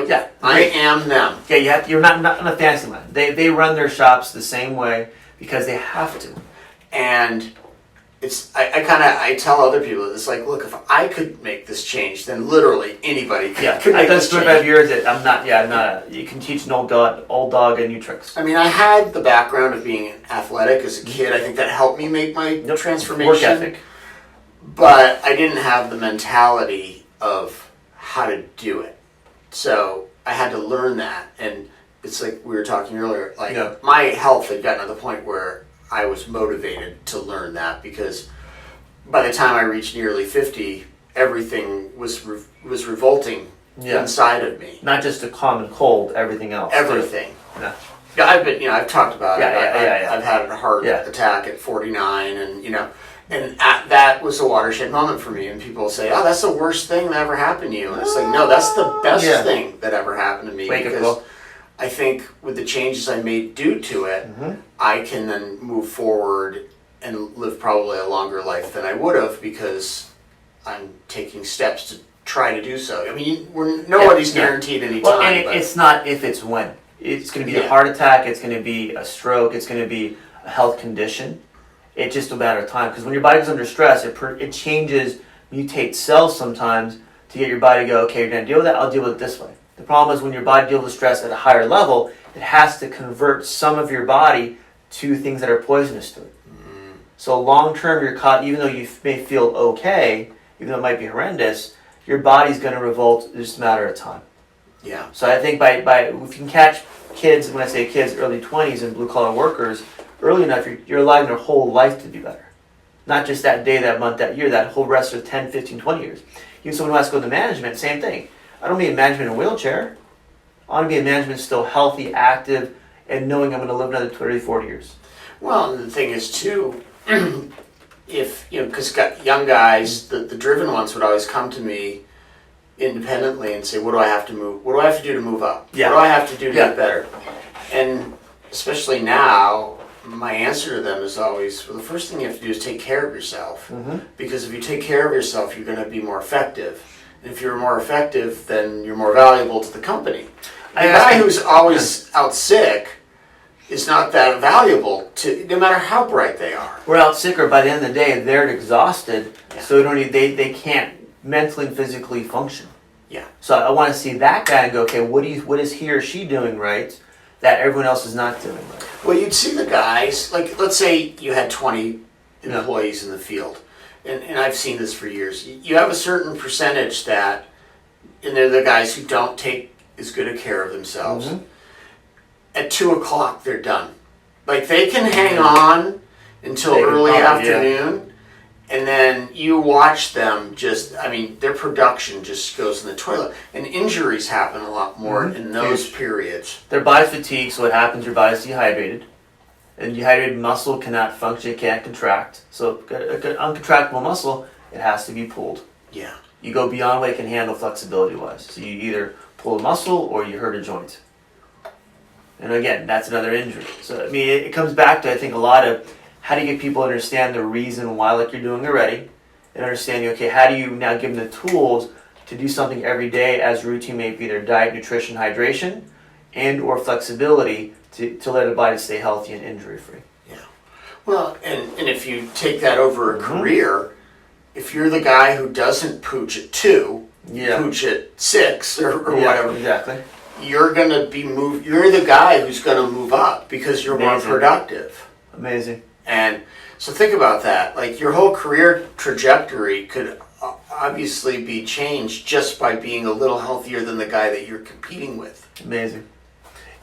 am them. Yeah, you're not in a fantasy land. They run their shops the same way because they have to. And it's I tell other people, it's like, look, if I could make this change, then literally anybody could. Yeah, could I've make done this 25 change. years. I'm not. You can teach an old dog a new tricks. I mean, I had the background of being athletic as a kid. I think that helped me make my transformation. Work ethic. But I didn't have the mentality of how to do it. So I had to learn that. And it's like we were talking earlier, like my health had gotten to the point where I was motivated to learn that, because by the time I reached nearly 50, everything was revolting inside of me. Not just a common cold, everything else. Everything. Yeah. Yeah, I've talked about it. I've had a heart Yeah. attack at 49, and that was a watershed moment for me. And people say, "Oh, that's the worst thing that ever happened to you," and it's like, no, that's the best thing that ever happened to me, because I think with the changes I made due to it, I can then move forward and live probably a longer life than I would have, because I'm taking steps to try to do so. I mean, nobody's guaranteed any time. Well, and it's not if, it's when. It's going to be a heart attack. It's going to be a stroke. It's going to be a health condition. It's just a matter of time, because when your body's under stress, it changes, mutates cells sometimes to get your body to go, okay, you're going to deal with that. I'll deal with it this way. The problem is when your body deals with stress at a higher level, it has to convert some of your body to things that are poisonous to it. So long term, you're caught, even though you may feel okay, even though it might be horrendous, your body's going to revolt. It's just a matter of time. Yeah. So I think by if you can catch kids, when I say kids, early 20s and blue collar workers, early enough, you're allowing their whole life to be better. Not just that day, that month, that year, that whole rest of 10, 15, 20 years. Even someone who has to go into management, same thing. I don't mean management in a wheelchair. I want to be in management still healthy, active, and knowing I'm going to live another 30, 40 years. Well, and the thing is too, if, because young guys, the driven ones would always come to me independently and say, what do I have to do to move up? Yeah. What do I have to do to get better? And especially now, my answer to them is always, well, the first thing you have to do is take care of yourself. Because if you take care of yourself, you're going to be more effective. And if you're more effective, then you're more valuable to the company. A guy who's always out sick is not that valuable to, no matter how bright they are. We're out sick, or by the end of the day, they're exhausted, so they can't mentally and physically function. Yeah. So I want to see that guy and go, okay, what is he or she doing right that everyone else is not doing right? Well, you'd see the guys, like, let's say you had 20 employees in the field, and I've seen this for years. You have a certain percentage and they're the guys who don't take as good a care of themselves. At 2 o'clock, they're done. Like, they can hang on until early afternoon, and then you watch them their production just goes in the toilet. And injuries happen a lot more in those periods. Their body's fatigued, so what happens, your body's dehydrated. And dehydrated muscle cannot function, it can't contract. So an uncontractable muscle, it has to be pulled. Yeah. You go beyond what it can handle flexibility-wise. So you either pull a muscle or you hurt a joint. And again, that's another injury. So, I mean, it comes back to, I think, a lot of how do you get people to understand the reason why, like you're doing already, and understanding, okay, how do you now give them the tools to do something every day as routine, maybe their diet, nutrition, hydration, and or flexibility to let the body stay healthy and injury-free. Yeah. Well, and if you take that over a career, if you're the guy who doesn't pooch at 2, pooch at 6 or whatever. Exactly. You're gonna be you're the guy who's gonna move up because you're more productive. Amazing. And so think about that. Like your whole career trajectory could obviously be changed just by being a little healthier than the guy that you're competing with. Amazing.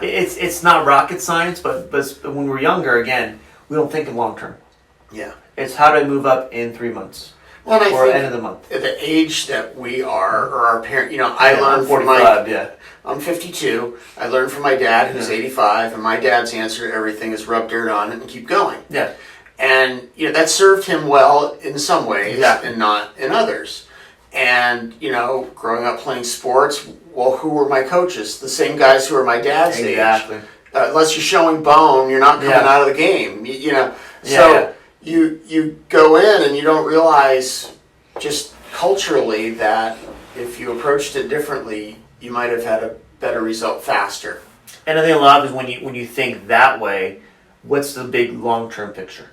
It's not rocket science, but when we're younger, again, we don't think in long term. Yeah. It's how do I move up in 3 months? Well, and I or think end of the month. at the age that we are, or our parents, I learned from I'm 52. I learned from my dad, who's 85, and my dad's answer to everything is rub dirt on it and keep going. Yeah. And that served him well in some ways and not in others. And growing up playing sports, well, who were my coaches? The same guys who were my dad's age. Unless you're showing bone, you're not coming out of the game. You go in and you don't realize just culturally that if you approached it differently, you might have had a better result faster. And I think a lot of it is when you think that way, what's the big long-term picture?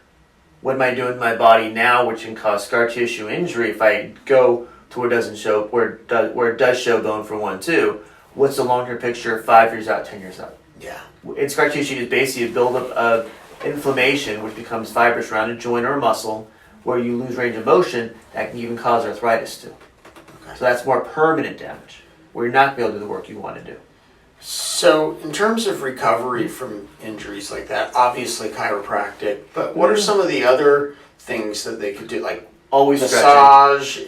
What am I doing to my body now, which can cause scar tissue injury if I go to where it doesn't show, where it does show bone for 1, 2? What's the long-term picture 5 years out, 10 years out? Yeah. And scar tissue is basically a buildup of inflammation, which becomes fibrous around a joint or a muscle, where you lose range of motion. That can even cause arthritis too. Okay. So that's more permanent damage, where you're not going to be able to do the work you want to do. So in terms of recovery from injuries like that, obviously chiropractic, but what are some of the other things that they could do, like always massage,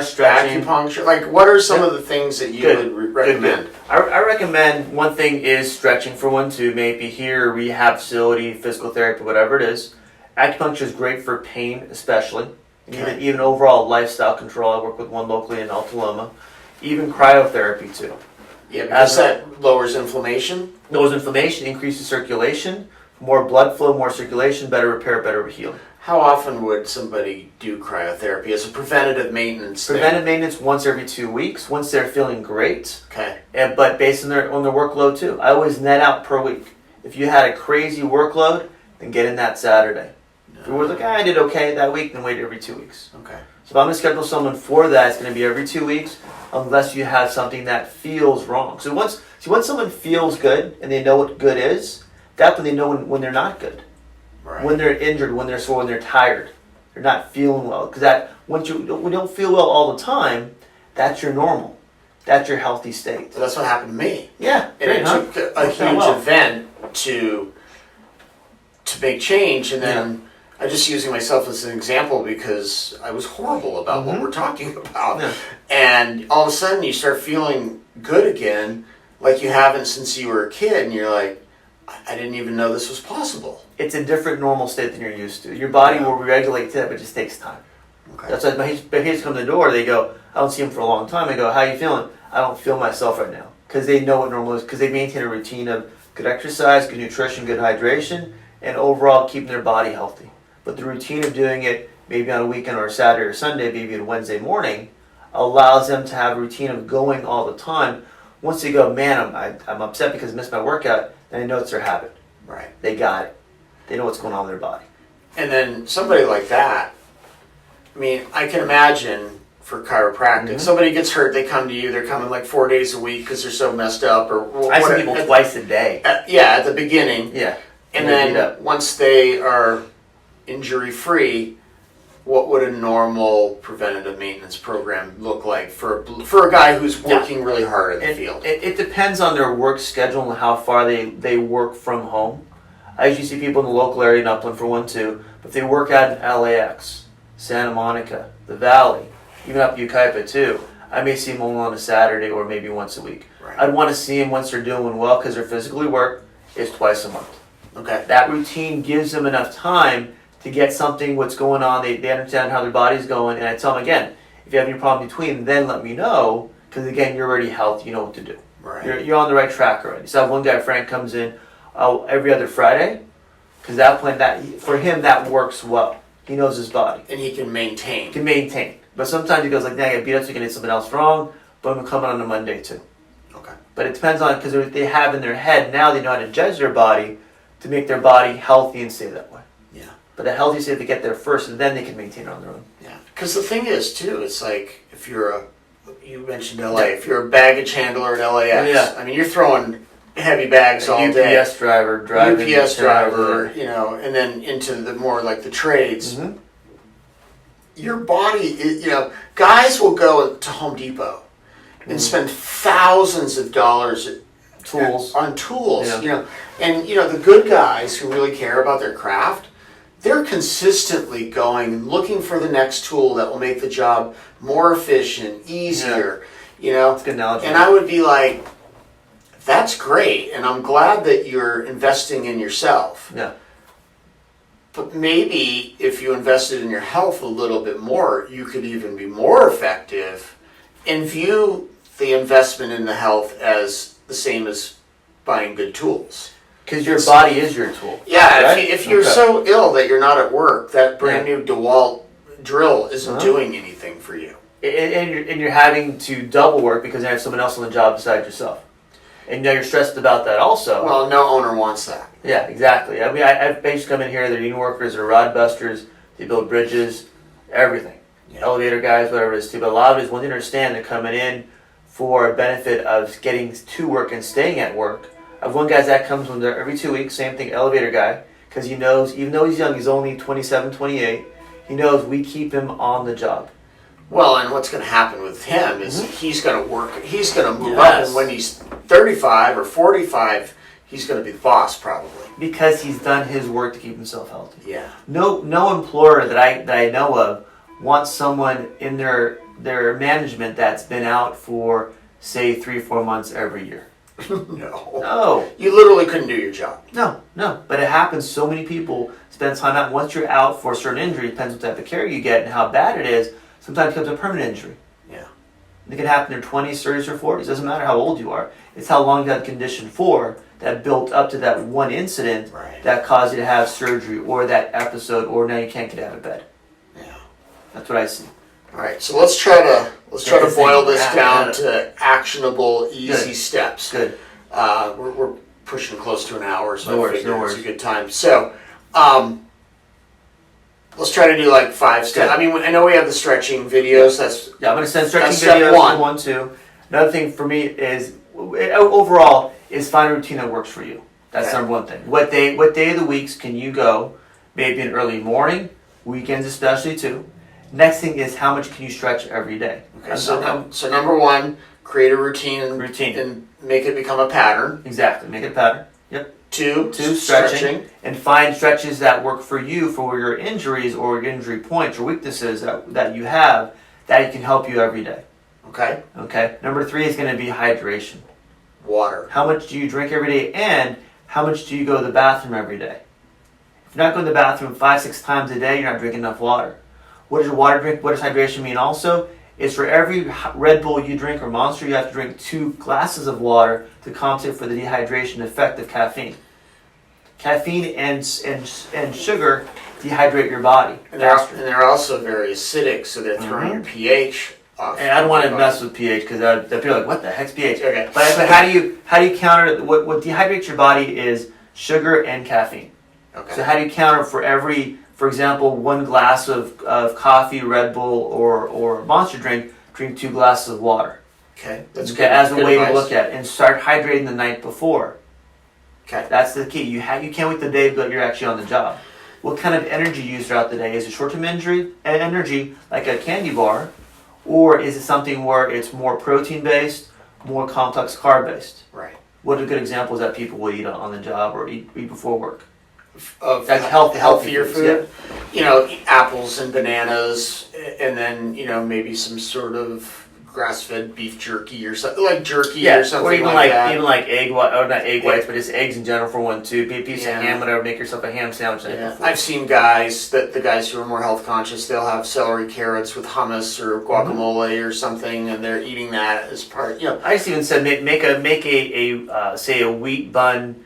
stretching, acupuncture? Like what are some of the things that you would recommend? Good. I recommend one thing is stretching for 1, 2, maybe here, rehab facility, physical therapy, whatever it is. Acupuncture is great for pain, especially. Okay. Even overall lifestyle control. I work with one locally in Alta Loma. Even cryotherapy too. Yeah, because that lowers inflammation. Lowers inflammation, increases circulation. More blood flow, more circulation, better repair, better healing. How often would somebody do cryotherapy as a preventative maintenance thing? Preventive maintenance once every 2 weeks, once they're feeling great. Okay. But based on their workload too. I always net out per week. If you had a crazy workload, then get in that Saturday. If you were like, I did okay that week, then wait every 2 weeks. Okay. So if I'm going to schedule someone for that, it's going to be every 2 weeks, unless you have something that feels wrong. So once someone feels good and they know what good is, that's when they know when they're not good. Right. When they're injured, when they're sore, when they're tired, they're not feeling well. Because when you don't feel well all the time, that's your normal. That's your healthy state. So that's what happened to me. Yeah. And it took a huge event to make change, and then I'm just using myself as an example because I was horrible about what we're talking about. Yeah. And all of a sudden you start feeling good again, like you haven't since you were a kid, and you're like, I didn't even know this was possible. It's a different normal state than you're used to. Your body will regulate to that, but it just takes time. Okay. That's why my kids come to the door, they go, I don't see them for a long time. I go, how are you feeling? I don't feel myself right now. Because they know what normal is, because they maintain a routine of good exercise, good nutrition, good hydration, and overall keeping their body healthy. But the routine of doing it maybe on a weekend or a Saturday or Sunday, maybe a Wednesday morning, allows them to have a routine of going all the time. Once they go, man, I'm upset because I missed my workout, then I know it's their habit. Right. They got it. They know what's going on in their body. And then somebody like that, I mean, I can imagine for chiropractic, somebody gets hurt, they come to you, they're coming like 4 days a week because they're so messed up. Or I see people twice a day. At the beginning. Yeah. And then once they are injury-free, what would a normal preventative maintenance program look like for a guy who's working really hard in the field? It depends on their work schedule and how far they work from home. I usually see people in the local area in Upland for 1, 2, but if they work out in LAX, Santa Monica, the Valley, even up Yucaipa too, I may see them only on a Saturday or maybe once a week. Right. I'd want to see them once they're doing well because their physically work is twice a month. Okay. That routine gives them enough time to get something, what's going on, they understand how their body's going, and I tell them again, if you have any problem between, then let me know, because again, you're already healthy, you know what to do. Right. You're on the right track already. So I have one guy, Frank, comes in every other Friday, because for him, that works well. He knows his body. And he can maintain. But sometimes he goes like, nah, I got beat up, so you can hit something else wrong, but I'm coming on a Monday too. Okay. But it depends on, because they have in their head, now they know how to judge their body to make their body healthy and stay that way. Yeah. But a healthy state to get there first, and then they can maintain it on their own. Yeah. Because the thing is, too, it's like if you're you mentioned LA. If you're a baggage handler at LAX, Yeah. I mean, you're throwing heavy bags all day. UPS driver driving. UPS driver, and then into the more like the trades. Mm-hmm. Your body, guys will go to Home Depot and spend thousands of dollars on tools. And the good guys who really care about their craft, they're consistently going and looking for the next tool that will make the job more efficient, easier. That's a good analogy. And I would be like, that's great, and I'm glad that you're investing in yourself. Yeah. But maybe if you invested in your health a little bit more, you could even be more effective and view the investment in the health as the same as buying good tools. Because your body is your tool. Yeah, right? if you're so ill that you're not at work, that brand new DeWalt drill isn't doing anything for you. And you're having to double work because you have someone else on the job besides yourself. And you're stressed about that also. Well, no owner wants that. Yeah, exactly. I mean, I've patients come in here, they're union workers, they're rod busters, they build bridges, everything. Elevator guys, whatever it is too. But a lot of it is when they understand they're coming in for a benefit of getting to work and staying at work. I've one guy that comes when they're every 2 weeks, same thing, elevator guy, because he knows, even though he's young, he's only 27, 28, he knows we keep him on the job. Well, and what's going to happen with him is he's going to work, he's going to move up, and when he's 35 or 45, he's going to be the boss probably. Because he's done his work to keep himself healthy. Yeah. No employer that I know of wants someone in their management that's been out for, say, 3-4 months every year. No. You literally couldn't do your job. No. But it happens. So many people spend time out. Once you're out for a certain injury, it depends what type of care you get and how bad it is. Sometimes it becomes a permanent injury. Yeah. It can happen in their 20s, 30s, or 40s. It doesn't matter how old you are. It's how long you had the condition for that built up to that one incident that caused you to have surgery or that episode or now you can't get out of bed. Yeah. That's what I see. All right, so let's try to boil this down to actionable, easy steps. Good. We're pushing close to an hour, so I figure it's a good time. So, let's try to do like 5 steps. I mean, I know we have the stretching videos. I'm going to send stretching step videos. one. 1, 2. Another thing for me is overall is find a routine that works for you. That's number one thing. What day of the weeks can you go? Maybe an early morning, weekends especially too. Next thing is how much can you stretch every day? Okay, so number one, create a routine and make it become a pattern. Exactly, make it a pattern. Yep. 2, stretching. And find stretches that work for you for your injuries or your injury points or weaknesses that you have that can help you every day. Okay. Number 3 is going to be hydration. Water. How much do you drink every day and how much do you go to the bathroom every day? If you're not going to the bathroom 5-6 times a day, you're not drinking enough water. What does your water drink? What does hydration mean also? Is for every Red Bull you drink or Monster, you have to drink 2 glasses of water to compensate for the dehydration effect of caffeine. Caffeine and sugar dehydrate your body. And they're also very acidic, so they're throwing your pH off. And I don't want to mess with pH because people are like, what the heck's pH? Okay. But how do you counter what dehydrates your body is sugar and caffeine. Okay. So how do you counter for example, 1 glass of coffee, Red Bull, or Monster drink 2 glasses of water. Okay. That's okay, good. As a good way advice. to look at it. And start hydrating the night before. Okay. That's the key. You can't wait the day that you're actually on the job. What kind of energy you use throughout the day? Is it short-term energy like a candy bar? Or is it something where it's more protein-based, more complex carb-based? Right. What are good examples that people will eat on the job or eat before work? Of That's healthier food. Yeah. Apples and bananas, and then maybe some sort of grass-fed beef jerky or something or something or even like that. Even like egg white, or not egg whites, but just eggs in general for 1, 2. Be a piece of ham, whatever. Make yourself a ham sandwich. Yeah. I've seen the guys who are more health conscious, they'll have celery carrots with hummus or guacamole or something, and they're eating that as part. I just even said make a say a wheat bun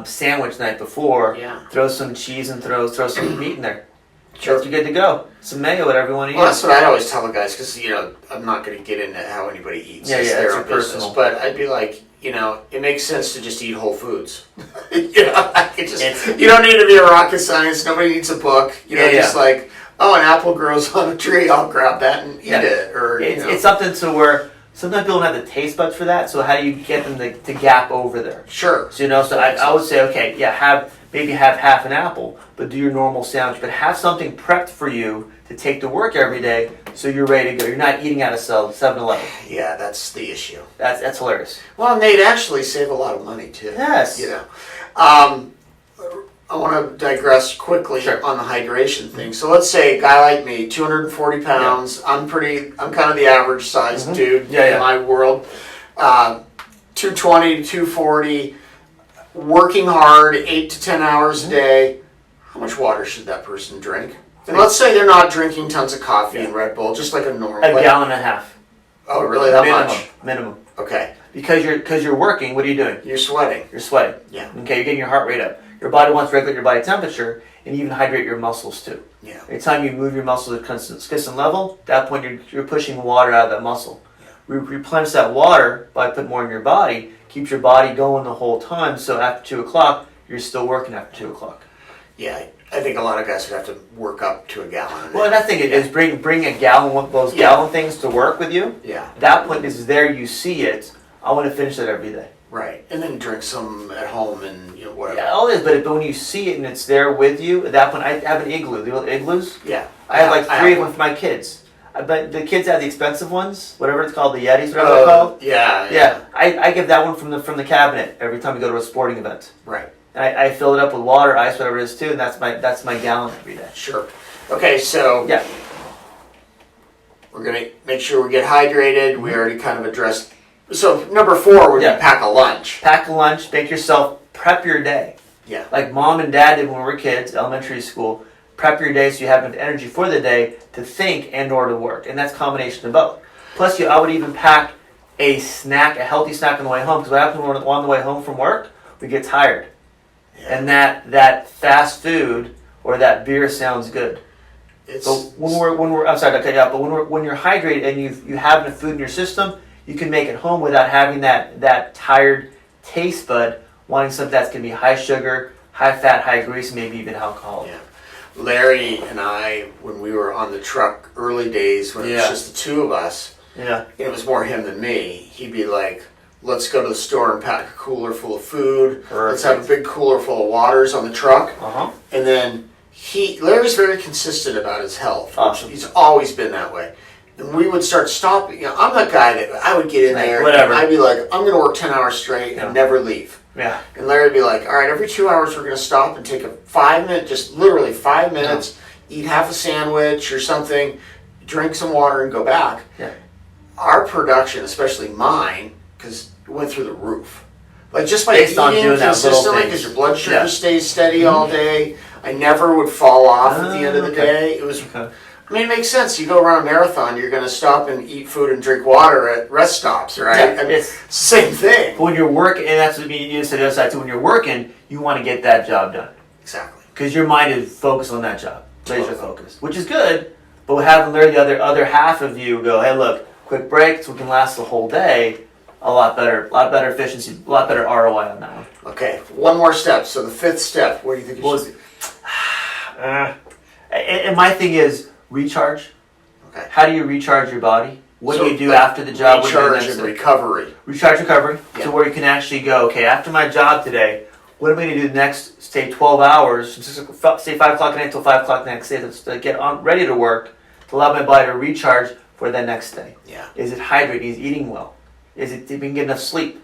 sandwich night before. Yeah. Throw some cheese and throw some meat in there. Sure. You're good to go. Some mayo, whatever you want to eat. Well, that's what I always tell the guys because I'm not going to get into how anybody eats. Yeah, it's it's their your own business. personal. But I'd be like, it makes sense to just eat whole foods. You don't need to be a rocket science. Nobody needs a book. Just like oh, an apple grows on a tree, I'll grab that and eat Yeah. it. Or It's something to where sometimes people don't have the taste buds for that. So how do you get them to gap over there? Sure. So so I would say, okay, yeah, maybe have half an apple, but do your normal sandwich, but have something prepped for you to take to work every day, so you're ready to go. You're not eating out of 7-Eleven. Yeah, that's the issue. That's hilarious. Well, and they'd actually save a lot of money too. Yes. I want to digress quickly Sure. on the hydration thing. So let's say a guy like me, 240 pounds. I'm kind of the average size dude in my world. 220 to 240, working hard 8 to 10 hours a day. How much water should that person drink? And let's say they're not drinking tons of coffee and Red Bull, just like a normal. A gallon and a half. Oh, really? That much? Minimum. Okay. Because you're working. What are you doing? You're sweating. You're sweating. Yeah. Okay, you're getting your heart rate up. Your body wants to regulate your body temperature and even hydrate your muscles too. Yeah. Anytime you move your muscles to a consistent level, at that point you're pushing water out of that muscle. Yeah. Replenish that water by putting more in your body, keeps your body going the whole time, so after 2 o'clock, you're still working after 2 o'clock. Yeah, I think a lot of guys would have to work up to a gallon. Well, and I think it is bring a gallon, one of those gallon things to work with you. Yeah. At that point, this is there, you see it. I want to finish that every day. Right, and then drink some at home and whatever. Yeah, all it is, but when you see it and it's there with you, at that point, I have an igloo. The old igloos? Yeah. I have like 3 of them for my kids. But the kids have the expensive ones, whatever it's called, the Yetis, whatever they're called. Yeah. Yeah, I give that one from the cabinet every time we go to a sporting event. Right. And I fill it up with water, ice, whatever it is too, and that's my gallon every day. Sure. Okay, so Yeah. we're gonna make sure we get hydrated. We already kind of addressed. So number 4 would be pack a lunch. Pack a lunch, make yourself prep your day. Yeah. Like mom and dad did when we were kids, elementary school. Prep your day so you have enough energy for the day to think and or to work. And that's a combination of both. Plus, I would even pack a healthy snack on the way home. Because what happens when we're on the way home from work? We get tired. Yeah. And that fast food or that beer sounds good. It's But when we're I'm sorry to cut you off, but when you're hydrated and you have enough food in your system, you can make it home without having that tired taste bud wanting something that's going to be high sugar, high fat, high grease, maybe even alcohol. Yeah. Larry and I, when we were on the truck early days, when it was just the two of us, it was more him than me. He'd be like, let's go to the store and pack a cooler full of food. Perfect. Let's have a big cooler full of waters on the truck. Uh-huh. And then Larry's very consistent about his health. Awesome. He's always been that way. And we would start stopping. I'm that guy that I would get in there whatever. and I'd be like, I'm going to work 10 hours straight and never leave. Yeah. And Larry would be like, all right, every 2 hours we're going to stop and take a 5-minute, just literally 5 minutes, eat half a sandwich or something, drink some water and go back. Yeah. Our production, especially mine, because it went through the roof. Like just by Based on eating doing that little consistently, thing. because your blood sugar Yeah. stays steady all day. I never would fall off at the end of the Okay. day. It was... Okay. I mean, it makes sense. You go run a marathon, you're going to stop and eat food and drink water at rest stops, right? Yeah, I mean, it's- it's the same thing. But when you're working, and that's what you said the other side too, when you're working, you want to get that job done. Exactly. Because your mind is focused on that job. Laser focused. Which is good, but having Larry, the other half of you go, hey look, quick break so we can last the whole day, a lot better efficiency, a lot better ROI on that one. Okay, one more step. So the 5th step, what do you think you should do? And my thing is recharge. Okay. How do you recharge your body? What So, do you do like, after the job? What do you do Recharge next and day? recovery. Recharge recovery. Yeah. So where you can actually go, okay, after my job today, what am I going to do the next, say, 12 hours, say 5 o'clock at night until 5 o'clock the next day to get on ready to work, to allow my body to recharge for the next day? Yeah. Is it hydrated? Is it eating well? Is it being get enough sleep?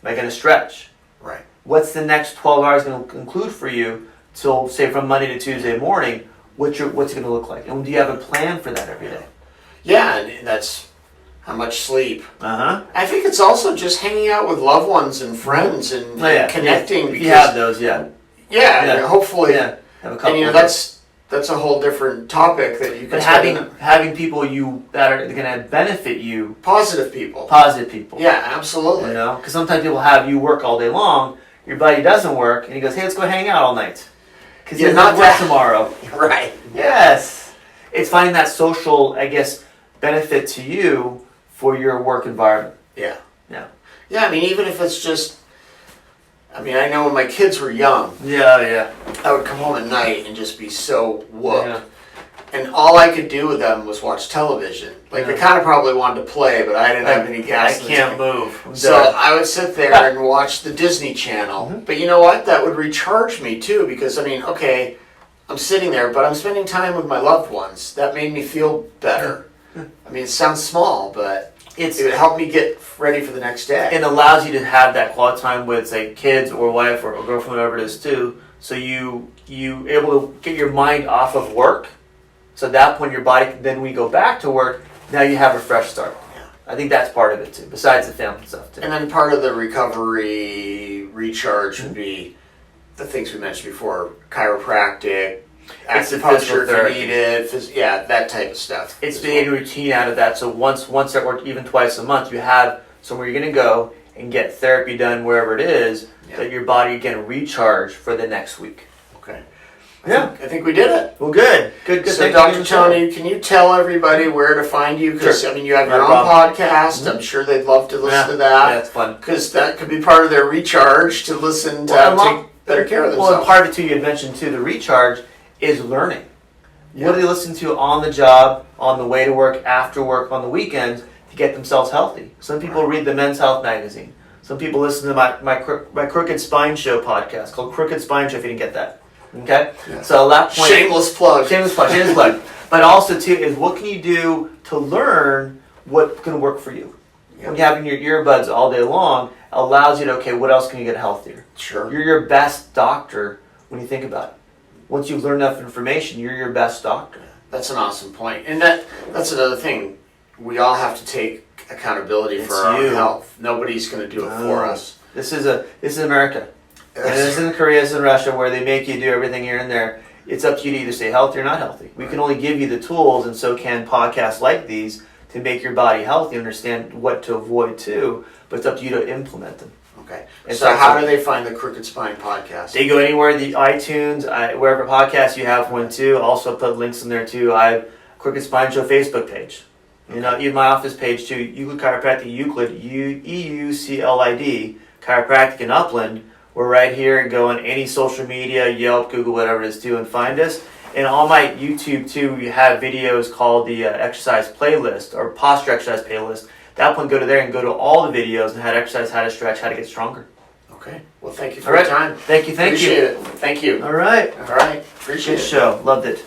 Am I going to stretch? Right. What's the next 12 hours going to include for you till, say, from Monday to Tuesday morning? What's it going to look like? And do you have a plan for that every day? Yeah, and that's how much sleep. Uh-huh. I think it's also just hanging out with loved ones and friends and connecting. If you have those, yeah. Yeah, hopefully. Yeah, have a couple. And that's a whole different topic that you can. But having people that are going to benefit you, positive people. positive people. Yeah, absolutely. You know, because sometimes people you work all day long, your buddy doesn't work, and he goes, hey, let's go hang out all night. Because Yeah, you're not not work that- tomorrow. Right. Yes. It's finding that social, I guess, benefit to you for your work environment. Yeah. Yeah. Yeah, I mean, even if it's just, I mean, I know when my kids were young, Yeah, yeah. I would come home at night and just be so whooped. Yeah. and all I could do with them was watch television. Like, they kind of probably wanted to play, but I didn't have any gas. I can't move. So I would sit there and watch the Disney Channel. But you know what? That would recharge me too, because I mean, okay, I'm sitting there, but I'm spending time with my loved ones. That made me feel better. I mean, it sounds small, but it would help me get ready for the next day. It allows you to have that quality time with, say, kids or wife or girlfriend, whatever it is, too. So you able to get your mind off of work. So at that point, your body, then we go back to work. Now you have a fresh start. Yeah. I think that's part of it too, besides the family stuff too. And then part of the recovery recharge would be the things we mentioned before: chiropractic, acupuncture if you need it, that type of stuff. It's being a routine out of that. So once or even twice a month, you have somewhere you're going to go and get therapy done wherever it is, that your body can recharge for the next week. Okay. I think we did it. Well, good. So, Dr. Tony, can you tell everybody where to find you? Because, I mean, you have your own podcast. I'm sure they'd love to listen to that. Yeah, it's fun. Because that could be part of their recharge to listen to take better care of themselves. Well, and part of it, too, you had mentioned, too, the recharge is learning. What do they listen to on the job, on the way to work, after work, on the weekends to get themselves healthy? Some people read the Men's Health magazine. Some people listen to my Crooked Spine Show podcast called Crooked Spine Show, if you didn't get that. Okay? Yeah. So at that point... Shameless plug. Shameless plug. But also, too, is what can you do to learn what's going to work for you? Yeah. When you're having your earbuds all day long, allows you to, okay, what else can you get healthier? Sure. You're your best doctor when you think about it. Once you've learned enough information, you're your best doctor. That's an awesome point. And that's another thing. We all have to take accountability for our own health. Nobody's going to do it for us. This is America. And this isn't Korea, this isn't Russia, where they make you do everything here and there. It's up to you to either stay healthy or not healthy. We can only give you the tools, and so can podcasts like these, to make your body healthy, understand what to avoid too, but it's up to you to implement them. Okay. So how do they find the Crooked Spine podcast? They go anywhere, the iTunes, wherever podcasts you have one too. Also put links in there too. I have Crooked Spine Show Facebook page. You know, even my office page too. Euclid Chiropractic, Euclid, EUCLID, Chiropractic in Upland. We're right here, and go on any social media, Yelp, Google, whatever it is too, and find us. And on my YouTube too, we have videos called the exercise playlist or posture exercise playlist. That one, go to there and go to all the videos on how to exercise, how to stretch, how to get stronger. Okay. Well, thank you for your time. Thank you. Appreciate it. Thank you. All right. Appreciate it. Good show. Loved it.